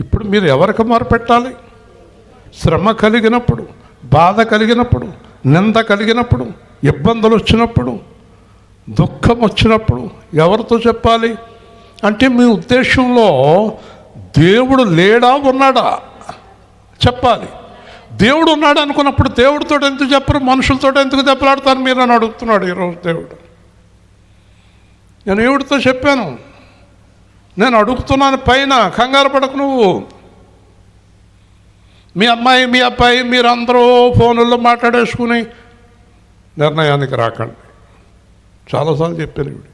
Speaker 1: ఇప్పుడు మీరు ఎవరికి మొరపెట్టాలి? శ్రమ కలిగినప్పుడు, బాధ కలిగినప్పుడు, నింద కలిగినప్పుడు, ఇబ్బందులు వచ్చినప్పుడు, దుఃఖం వచ్చినప్పుడు ఎవరితో చెప్పాలి? అంటే మీ ఉద్దేశంలో దేవుడు లేడా ఉన్నాడా చెప్పాలి. దేవుడు ఉన్నాడు అనుకున్నప్పుడు దేవుడితో ఎందుకు చెప్పరు, మనుషులతో ఎందుకు దెబ్బలాడతారు మీరు అని అడుగుతున్నాడు ఈరోజు దేవుడు. నేను దేవుడితో చెప్పాను, నేను అడుగుతున్నాను పైన, కంగారు పడకు నువ్వు. మీ అమ్మాయి మీ అబ్బాయి మీరందరూ ఫోన్లలో మాట్లాడేసుకుని నిర్ణయానికి రాకండి. చాలాసార్లు చెప్పాను ఇవి.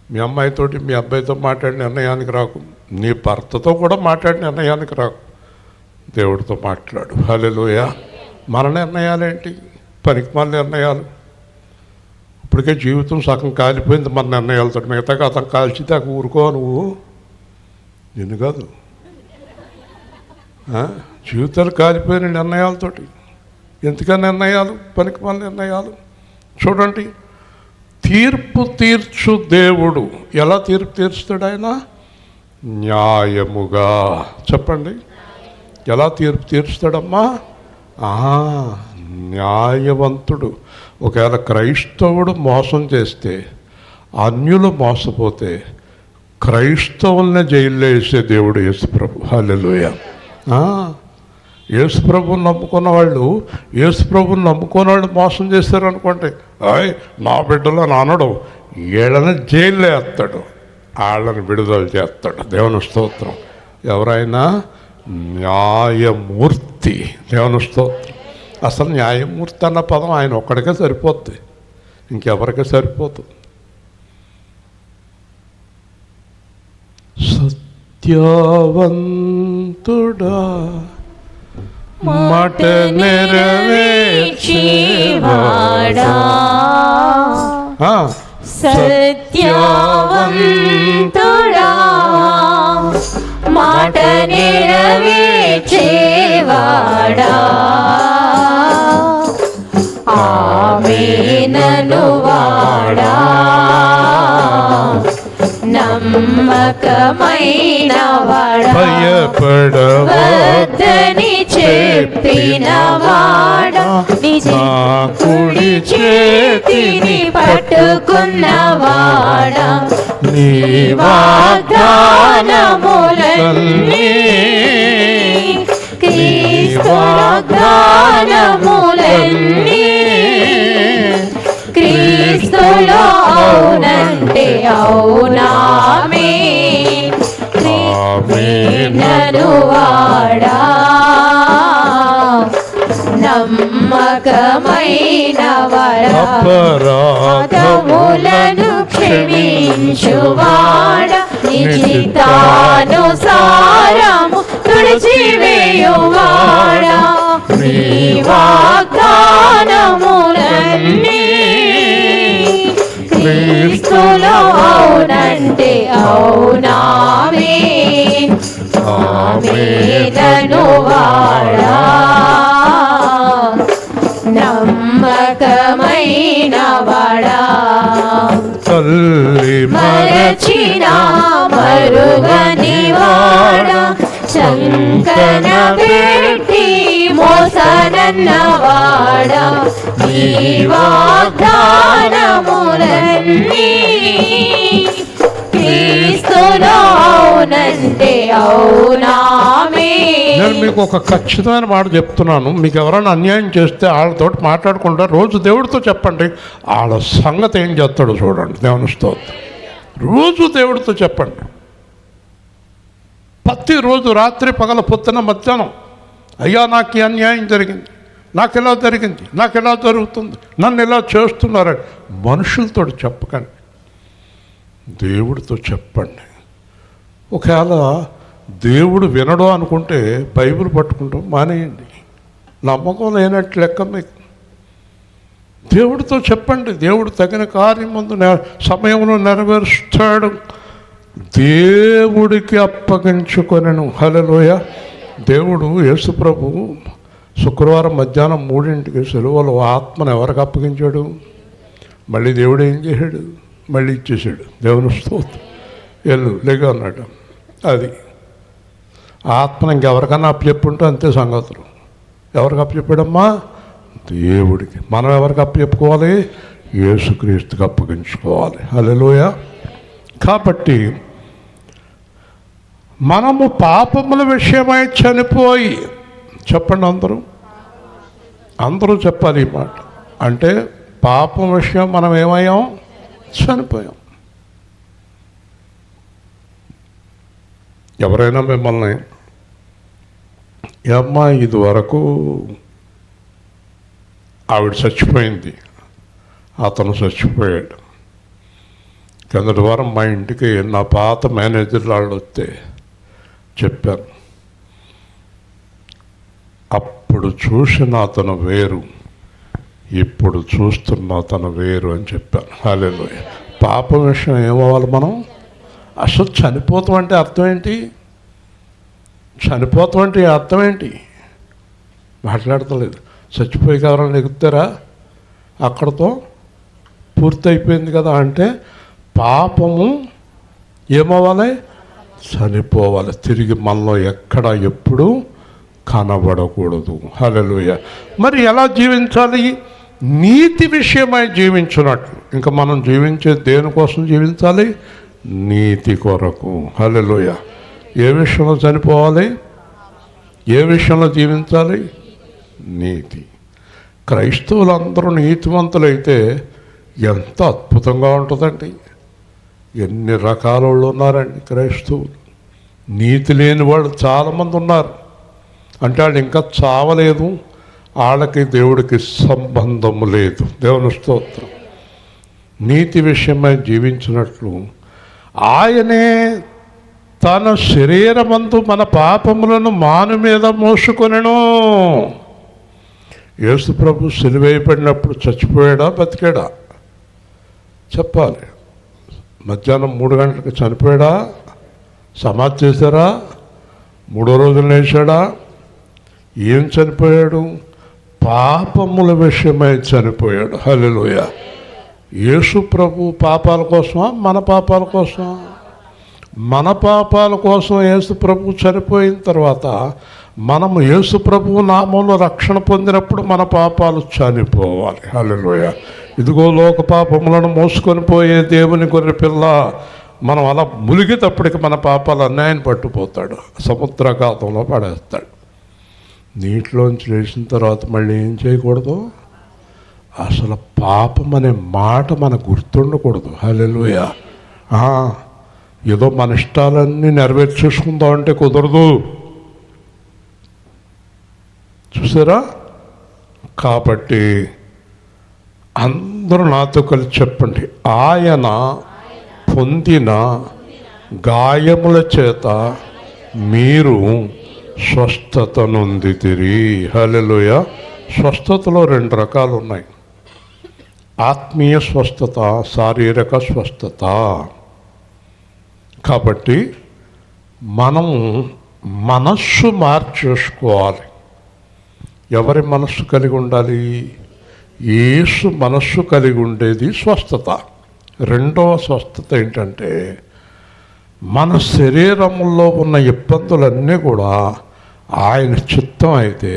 Speaker 1: మీ అమ్మాయితోటి మీ అబ్బాయితో మాట్లాడి నిర్ణయానికి రాకు, నీ భర్తతో కూడా మాట్లాడి నిర్ణయానికి రాకు, దేవుడితో మాట్లాడు. హల్లెలూయా. మన నిర్ణయాలేంటి? పనికిమాల నిర్ణయాలు. ఇప్పటికే జీవితం సగం కాలిపోయింది మన నిర్ణయాలతో, మిగతా అతను కాల్చితే అక్కడ ఊరుకో నువ్వు, నిన్ను కాదు. జీవితాలు కాలిపోయిన నిర్ణయాలతోటి. ఎందుకని నిర్ణయాలు? పనికిమాల నిర్ణయాలు. చూడండి, తీర్పు తీర్చు దేవుడు ఎలా తీర్పు తీర్చుతాడు? ఆయన న్యాయముగా. చెప్పండి, ఎలా తీర్పు తీర్చుతాడమ్మా? న్యాయవంతుడు. ఒకవేళ క్రైస్తవుడు మోసం చేస్తే అన్యులు మోసపోతే క్రైస్తవుల్ని జైల్లో వేసే దేవుడు యేసుప్రభు. హల్లెలూయా. యేసుప్రభుని నమ్ముకున్న వాళ్ళు, యేసుప్రభుని నమ్ముకున్న వాళ్ళు మోసం చేశారనుకోండి, అయ్ నా బిడ్డలో నానడు, వీళ్ళని జైల్లో వేస్తాడు, వాళ్ళని విడుదల చేస్తాడు. దేవుని స్తోత్రం. ఎవరైనా న్యాయమూర్తి. దేవుని స్తోత్రం. అసలు న్యాయమూర్తి అన్న పదం ఆయన ఒక్కడికే సరిపోద్ది, ఇంకెవరికే సరిపోదు. సత్యవంతుడా మాట నెరవేర్చేవాడా,
Speaker 2: సత్యవంతుడా మాట నెరవేర్చేవాడా, ఆమేనను వాడా, నమ్మకమైన వాడా, భయపడవద్దని చెప్పిన వాడా, నిజ కుడి చేతిని పట్టుకున్నవాడా, నీ వాగ్దానములన్నీ క్రీస్తు వాగ్దానములన్నీ క్రీస్తులో అవునంటే అవునామే, ఆమేనను వాడా, నమ్మకమైన వాడా, అపరాధములను క్షమించువాడా, నిజితానుసారము తుడిచివేయువాడా, నీ వాగ్దానములన్నీ క్రీస్తులో అవునంటే అవునామే, ఆమేనను వాడా, నమ్మకమైన వాడా,
Speaker 1: తల్లి
Speaker 2: మరచిన మరుగని వాడా, శంకన పెట్టి మోసనన్నవాడా, నీ వాగ్దానములన్నీ క్రీస్తులో అవునంటే అవునామే.
Speaker 1: నేను మీకు ఒక ఖచ్చితమైన మాట చెప్తున్నాను. మీకు ఎవరైనా అన్యాయం చేస్తే వాళ్ళతో మాట్లాడకుండా రోజు దేవుడితో చెప్పండి, వాళ్ళ సంగతి ఏం చేస్తాడో చూడండి. దేవుని స్తోత్రం. రోజు దేవుడితో చెప్పండి. ప్రతిరోజు రాత్రి పగల పొద్దున మధ్యాహ్నం, అయ్యా నాకు ఈ అన్యాయం జరిగింది, నాకు ఎలా జరిగింది, నాకు ఎలా జరుగుతుంది, నన్ను ఎలా చేస్తున్నారని మనుషులతో చెప్పకండి, దేవుడితో చెప్పండి. ఒకవేళ దేవుడు వినడు అనుకుంటే బైబిల్ పట్టుకుంటాం మానేయండి. నమ్మకం లేనట్టు లెక్క మీకు. దేవుడితో చెప్పండి. దేవుడు తగిన కార్యం ముందు సమయంలో నెరవేరుస్తాడు. దేవుడికి అప్పగించుకొనెను. హల్లెలూయా. దేవుడు యేసుప్రభు శుక్రవారం మధ్యాహ్నం 3 సెలవులు ఆత్మను ఎవరికి అప్పగించాడు? మళ్ళీ దేవుడు ఏం చేశాడు? మళ్ళీ ఇచ్చేసాడు. దేవుని స్తోత్రం. వెళ్ళు లేక అన్నాడు. అది ఆత్మను ఇంకెవరికన్నా అప్పచెప్పుంటే అంతే సంగతులు. ఎవరికి అప్పచెప్పాడమ్మా? దేవుడికి. మనం ఎవరికి అప్పచెప్పుకోవాలి? యేసుక్రీస్తుకి అప్పగించుకోవాలి. హల్లెలూయా. కాబట్టి మనము పాపముల విషయమై చనిపోయి, చెప్పండి అందరూ చెప్పాలి ఈ మాట. అంటే పాపం విషయం మనం ఏమయ్యాం? చనిపోయాం. ఎవరైనా మిమ్మల్ని ఏమ్మా ఇది వరకు ఆవిడ చచ్చిపోయింది, అతను చచ్చిపోయాడు, కిందటి వారం మా ఇంటికి నా పాత మేనేజర్ వాళ్ళు వస్తే చెప్పాను, అప్పుడు చూసిన అతను వేరు, ఇప్పుడు చూస్తున్న అతను వేరు అని చెప్పాను. హల్లెలూయా. పాపం విషయం ఏమవ్వాలి మనం? అసలు చనిపోతాం అంటే అర్థం ఏంటి? చనిపోతాం అంటే అర్థం ఏంటి? మాట్లాడతలేదు. చచ్చిపోయి ఎవరైనా ఎగుతారా? అక్కడతో పూర్తయిపోయింది కదా. అంటే పాపము ఏమవ్వాలి? చనిపోవాలి. తిరిగి మనలో ఎక్కడ ఎప్పుడు కనబడకూడదు. హల్లెలూయా. మరి ఎలా జీవించాలి? నీతి విషయమై జీవించినట్లు. ఇంకా మనం జీవించే దేనికోసం జీవించాలి? నీతి కొరకు. హల్లెలూయా. ఏ విషయంలో చనిపోవాలి? ఏ విషయంలో జీవించాలి? నీతి. క్రైస్తవులందరూ నీతివంతులైతే ఎంత అద్భుతంగా ఉంటుందండి. ఎన్ని రకాల వాళ్ళు ఉన్నారండి క్రైస్తవులు. నీతి లేని వాళ్ళు చాలామంది ఉన్నారు. అంటే వాళ్ళు ఇంకా చావలేదు, వాళ్ళకి దేవుడికి సంబంధం లేదు. దేవుని స్తోత్రం. నీతి విషయమై జీవించినట్లు ఆయనే తన శరీరమందు మన పాపములను మాను మీద మోసుకొనెను. యేసు ప్రభు సిలువేయబడినప్పుడు చచ్చిపోయాడా బతికాడా? చెప్పాలి. మధ్యాహ్నం 3 గంటలకు చనిపోయాడా? సమాధి చేశారా? 3వ రోజున లేచాడా? ఏం చనిపోయాడు? పాపముల విషయమై చనిపోయాడు. హల్లెలూయా. యేసు ప్రభు పాపాల కోసమా మన పాపాల కోసమా? మన పాపాల కోసం యేసు ప్రభు చనిపోయిన తర్వాత మనము యేసు ప్రభు నామంలో రక్షణ పొందినప్పుడు మన పాపాలు చనిపోవాలి. హల్లెలూయా. ఇదిగో లోక పాపములను మోసుకొని పోయే దేవుని గొర్రె పిల్ల, మనం అలా ములిగేటప్పటికి మన పాపాలు అన్యాయం పట్టుపోతాడు, సముద్రఘాతంలో పడేస్తాడు. నీటిలోంచి లేచిన తర్వాత మళ్ళీ ఏం చేయకూడదు? అసలు పాపం అనే మాట మనకు గుర్తుండకూడదు. హల్లెలూయా. ఏదో మన ఇష్టాలన్నీ నెరవేర్చేసుకుందాం అంటే కుదరదు. చూసారా? కాబట్టి అందరూ నాతో కలిసి చెప్పండి, ఆయన పొందిన గాయముల చేత మీరు స్వస్థత నొందితిరి. హల్లెలూయా. స్వస్థతలో 2 రకాలు ఉన్నాయి. ఆత్మీయ స్వస్థత, శారీరక స్వస్థత. కాబట్టి మనము మనస్సు మార్చేసుకోవాలి. ఎవరి మనస్సు కలిగి ఉండాలి? యేసు మనస్సు కలిగి ఉండేది స్వస్థత. రెండవ స్వస్థత ఏంటంటే మన శరీరంలో ఉన్న ఇబ్బందులన్నీ కూడా ఆయన చిత్తం అయితే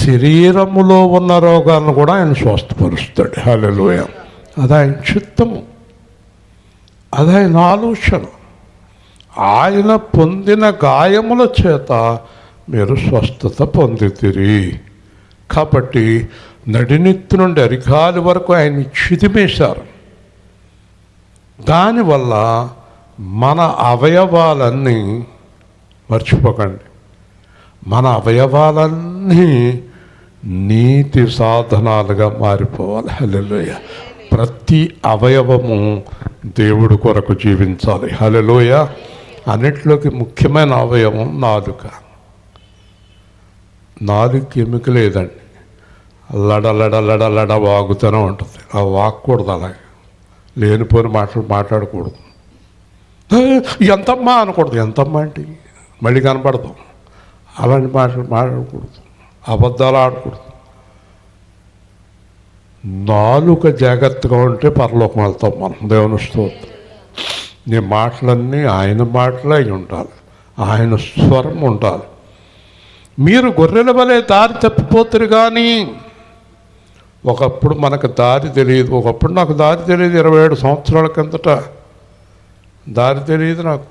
Speaker 1: శరీరములో ఉన్న రోగాలను కూడా ఆయన స్వస్థపరుస్తాడు. హల్లెలూయా. అది ఆయన చిత్తము, అది ఆయన ఆలోచన. ఆయన పొందిన గాయముల చేత మీరు స్వస్థత పొందితిరి. కాబట్టి నడినెత్తి నుండి అరికాలి వరకు ఆయన్ని చిదిమేశారు. దానివల్ల మన అవయవాలన్నీ, మర్చిపోకండి, మన అవయవాలన్నీ నీతి సాధనాలుగా మారిపోవాలి. హల్లెలూయా. ప్రతి అవయవము దేవుడి కొరకు జీవించాలి. హల్లెలూయా. అన్నిట్లోకి ముఖ్యమైన అవయవం నాలుక. నాలుక ఎముక లేదండి, లడ వాగుతూనే ఉంటుంది. ఆ వాక్కూడదు, అలాగే లేనిపోని మాట్లాడకూడదు. ఎంతమ్మా అనకూడదు. ఎంతమ్మా అంటే మళ్ళీ కనపడతాం. అలాంటి మాట్లాడకూడదు, అబద్ధాలు ఆడకూడదు. నాలుక జాగ్రత్తగా ఉంటే పరలోకం వెళ్తాం మనం. దేవుని స్తోత్రం. నీ మాటలన్నీ ఆయన మాటలే అయి ఉండాలి, ఆయన స్వరం ఉండాలి. మీరు గొర్రెల వలె దారి తప్పిపోతారు. కానీ ఒకప్పుడు మనకు దారి తెలియదు. ఒకప్పుడు నాకు దారి తెలియదు. 27 సంవత్సరాల కిందట దారి తెలియదు నాకు.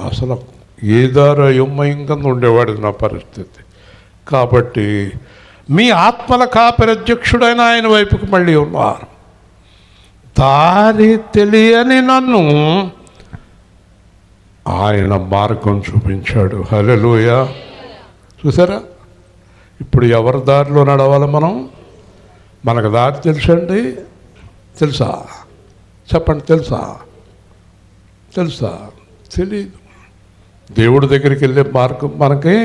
Speaker 1: అసలు ఏ దారి అయోమయం కింద ఉండేవాడు నా పరిస్థితి. కాబట్టి మీ ఆత్మల కాపరి అధ్యక్షుడైన ఆయన వైపుకి మళ్ళీ ఉన్నారు. దారి తెలియని నన్ను ఆయన మార్గం చూపించాడు. హల్లెలూయా. చూసారా? ఇప్పుడు ఎవరి దారిలో నడవాలి మనం? మనకు దారి తెలుసండి? తెలుసా? చెప్పండి. తెలుసా? తెలియదు. దేవుడి దగ్గరికి వెళ్ళే మార్గం మనకి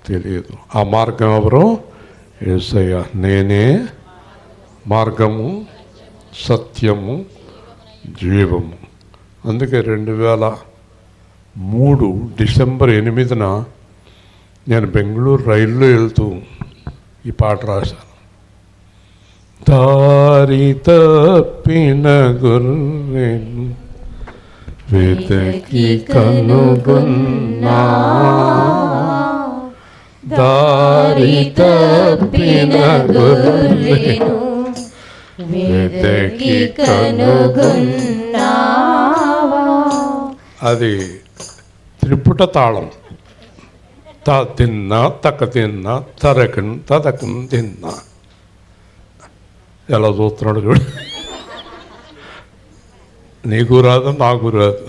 Speaker 1: తెలియదు. ఆ మార్గం ఎవరు? యేసయ్య. నేనే మార్గము, సత్యము, జీవము. అందుకే 2003 డిసెంబర్ 8న నేను బెంగళూరు రైల్లో వెళ్తూ ఈ పాట రాశాను. దారి తప్పిన గొర్రెను వెతకి కనుగొన్నా, దారి తప్పిన గొర్రెను
Speaker 2: వెదకి కనుగొన్నావా.
Speaker 1: అది త్రిపుట తాళం. త తిన్న తక్క తిన్న తరకన్ తదకన్ తిన్న. ఎలా చూస్తున్నాడు చూడు. నీకు రాదు, నాకు రాదు.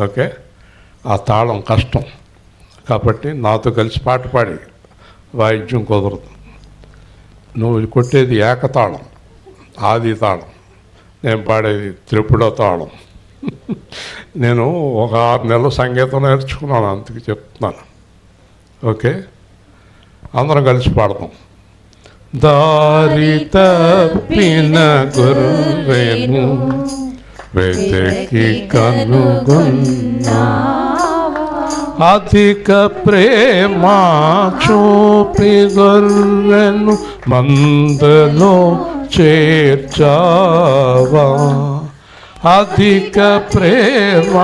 Speaker 1: ఓకే, ఆ తాళం కష్టం కాబట్టి నాతో కలిసి పాట పాడి వాయిద్యం కుదరదు. నువ్వు కొట్టేది ఏకతాళం, ఆది తాళం, నేను పాడేది త్రిపుడ తాళం. నేను ఒక 6 నెలలు సంగీతం నేర్చుకున్నాను, అందుకు చెప్తున్నాను. ఓకే, అందరం కలిసి పాడతాం. దారి తప్పిన గురువేను వెతికి కనుగొన్నా, అధిక ప్రేమ చూపి గొర్రెను మందలో చేర్చావా. అధిక ప్రేమ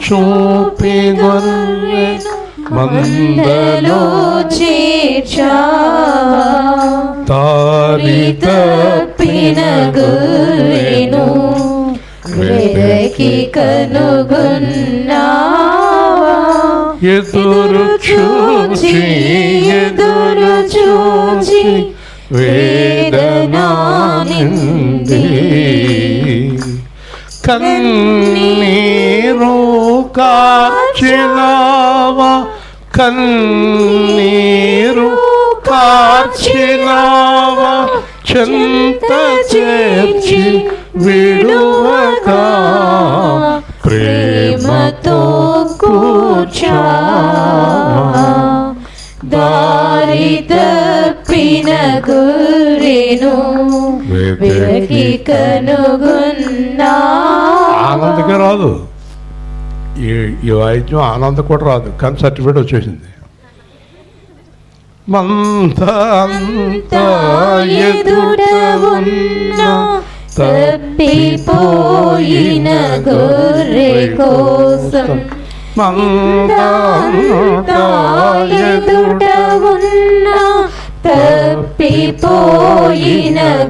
Speaker 1: చూపి గొర్రెను మందలో
Speaker 2: చేర్చావా.
Speaker 1: దారి
Speaker 2: తప్పిన గొర్రెను వెదకి కనుగొన్నావా.
Speaker 1: ఎదురు చూచి ఎదురు చూచి వేదనా నిండి కన్నీరు కార్చినావా. కన్నీరు కార్చినావా. చెంత చేర్చి విడువక ప్రేమతో కూర్చావా.
Speaker 2: దారి తప్పిన గొర్రెను వెదకి కనుగొన్నా.
Speaker 1: ఆనందకే రాదు ఈ వాయిద్యం, ఆనంద కూడా రాదు, కానీ సర్టిఫికేట్ వచ్చేసింది. మంతా
Speaker 2: ఎదుట ఉన్న తప్పిపోయిన గొర్రె కోసం. మంతా ఎదుట ఉన్న తప్పిపోయిన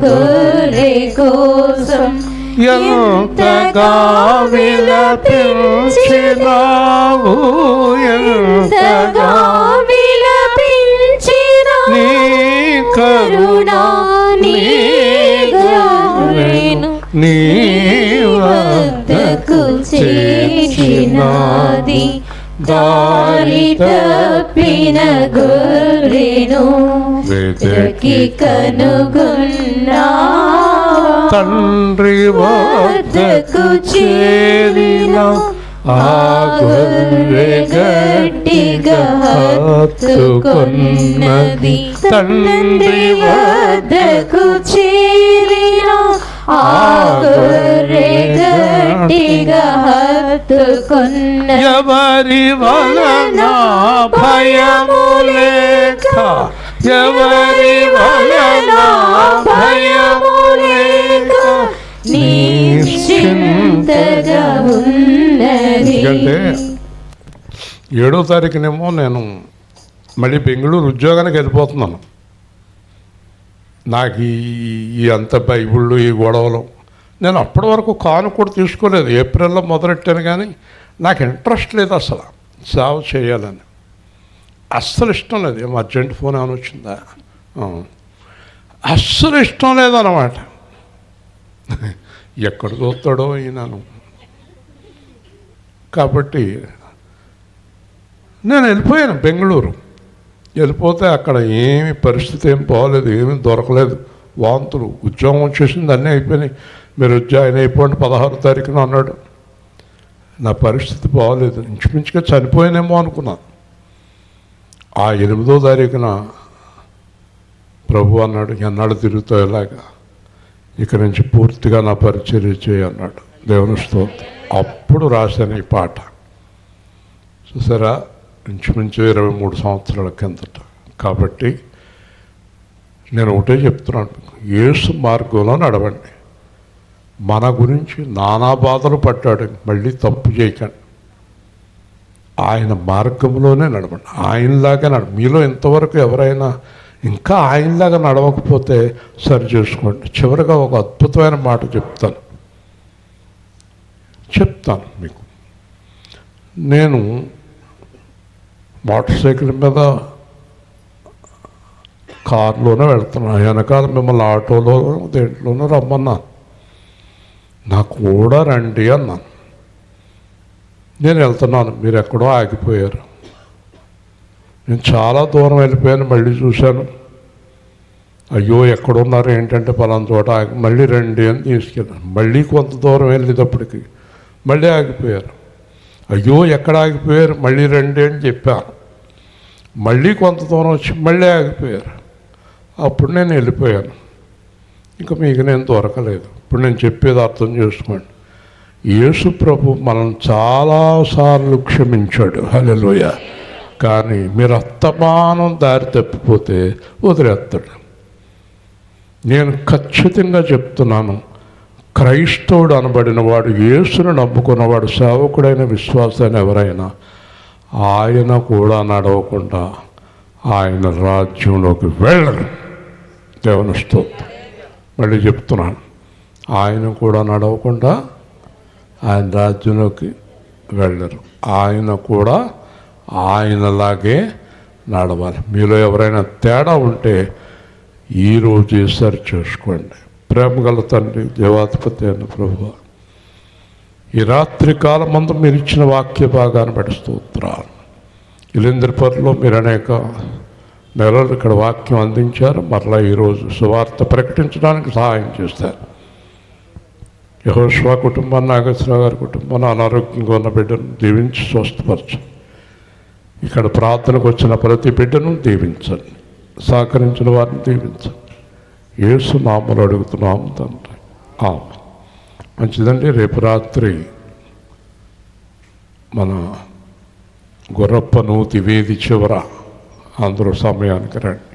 Speaker 2: గొర్రె కోసం.
Speaker 1: ఎంతగా విలపించినావు, ఎంతగా
Speaker 2: విలపించిన
Speaker 1: నీ
Speaker 2: కరుణా నీ గొర్రెను
Speaker 1: నీ
Speaker 2: వద్దకు చేర్చినాది. దారి తప్పిన గొర్రెను వెదకి కనుగొన్నా.
Speaker 1: తండ్రి వద్దకు చేరిన ఆ గొర్రె
Speaker 2: గట్టిగా హత్తుకొన్నది. తండ్రి వద్దకు చేరిన ఆ గొర్రె గట్టిగా హత్తుకొన్నది.
Speaker 1: ఎవరి వలన భయము లేక, ఎవరి వలన భయము లేక
Speaker 2: నిశ్చింతగా ఉన్నది.
Speaker 1: ఎందుకంటే 7వ తారీఖునేమో నేను మళ్ళీ బెంగళూరు ఉద్యోగానికి వెళ్ళిపోతున్నాను. నాకు ఈ అంత బైబిళ్ళు ఈ గొడవలు, నేను అప్పటి వరకు కాను కూడా తీసుకోలేదు. ఏప్రిల్లో మొదలెట్టాను, కానీ నాకు ఇంట్రెస్ట్ లేదు అసలు సేవ చేయాలని. అస్సలు ఇష్టం లేదు. ఏమో అర్జెంట్ ఫోన్ ఏమైనా వచ్చిందా, అస్సలు ఇష్టం లేదన్నమాట. ఎక్కడ చూస్తాడో ఈయనను. కాబట్టి నేను వెళ్ళిపోయాను బెంగళూరు. వెళ్ళిపోతే అక్కడ ఏమి పరిస్థితి ఏం బాగోలేదు, ఏమీ దొరకలేదు. వాంతులు, ఉద్యోగం వచ్చేసింది, అన్నీ అయిపోయినాయి. మీరు ఆయన అయిపోండి 16వ తారీఖున అన్నాడు. నా పరిస్థితి బాగోలేదు, ఇంచుమించుగా చనిపోయానేమో అనుకున్నాను. ఆ 8వ తారీఖున ప్రభు అన్నాడు, ఎన్నాళ్ళు తిరుగుతావు ఇలాగా, ఇక నుంచి పూర్తిగా నా పరిచర్య చేయి అన్నాడు. దేవుని స్తోత్రం. అప్పుడు రాశాను ఈ పాట. చూసారా, ఇంచుమించు 23 సంవత్సరాల కిందట. కాబట్టి నేను ఒకటే చెప్తున్నాను, యేసు మార్గంలో నడవండి. మన గురించి నానా బాధలు పడ్డాడు, మళ్ళీ తప్పు చేయకండి. ఆయన మార్గంలోనే నడవండి, ఆయనలాగా మీలో ఇంతవరకు ఎవరైనా ఇంకా ఆయనలాగా నడవకపోతే సరి చేసుకోండి. చివరిగా ఒక అద్భుతమైన మాట చెప్తాను మీకు. నేను మోటార్ సైకిల్ మీద కారులోనే వెళ్తున్నాను, వెనకాల మిమ్మల్ని ఆటోలో దేంట్లోనూ రమ్మన్నాను, నాకు కూడా రండి అన్నాను. నేను వెళ్తున్నాను, మీరు ఎక్కడో ఆగిపోయారు. నేను చాలా దూరం వెళ్ళిపోయాను, మళ్ళీ చూశాను, అయ్యో ఎక్కడున్నారు ఏంటంటే పలానా చోట ఆగి, మళ్ళీ రండి అని తీసుకెళ్ళాను. మళ్ళీ కొంత దూరం వెళ్ళేటప్పటికి మళ్ళీ ఆగిపోయారు. అయ్యో ఎక్కడ ఆగిపోయారు, మళ్ళీ రండి అని చెప్పాను. మళ్ళీ కొంత దూరం వచ్చి మళ్ళీ ఆగిపోయారు. అప్పుడు నేను వెళ్ళిపోయాను. ఇంకా మీకు నేను దొరకలేదు. ఇప్పుడు నేను చెప్పేది అర్థం చేసుకోండి. యేసు ప్రభు మనల్ని చాలాసార్లు క్షమించాడు, హల్లెలూయా. కానీ మీరు అస్తమానం దారి తప్పిపోతే వదిలేస్తాడు. నేను ఖచ్చితంగా చెప్తున్నాను, క్రైస్తవుడు అనబడిన వాడు, యేసును నమ్ముకున్నవాడు, సేవకుడైన విశ్వాసాన్ని ఎవరైనా ఆయన కూడా నడవకుండా ఆయన రాజ్యంలోకి వెళ్ళరు. దేవుని స్తోత్రం. మళ్ళీ చెప్తున్నాను, ఆయన కూడా నడవకుండా ఆయన రాజ్యంలోకి వెళ్ళరు. ఆయన కూడా ఆయనలాగే నడవాలి. మీలో ఎవరైనా తేడా ఉంటే ఈరోజు సరి చేసుకోండి. ప్రేమగల తండ్రి, దేవాధిపతి అయిన ప్రభువా, ఈ రాత్రి కాలం ముందు మీరు ఇచ్చిన వాక్య భాగాన్ని బట్టి స్తోత్రాలు. ఇలేంద్రపల్లిలో మీరు అనేక నెలలు ఇక్కడ వాక్యం అందించారు. మరలా ఈరోజు సువార్త ప్రకటించడానికి సహాయం చేశారు. యెహోషువ కుటుంబాన్ని, నాగేశ్వరరావు గారి కుటుంబాన్ని, అనారోగ్యంగా ఉన్న బిడ్డను దీవించి స్వస్థపరచు. ఇక్కడ ప్రార్థనకు వచ్చిన ప్రతి బిడ్డను దీవించండి, సహకరించిన వారిని దీవించండి. యేసు నామములో అడుగుతున్నాము తండ్రి, ఆమేన్. మంచిదండి. రేపు రాత్రి మన గుర్రప్ప నూతి వీధి చివర అందరూ సమయానికి రండి.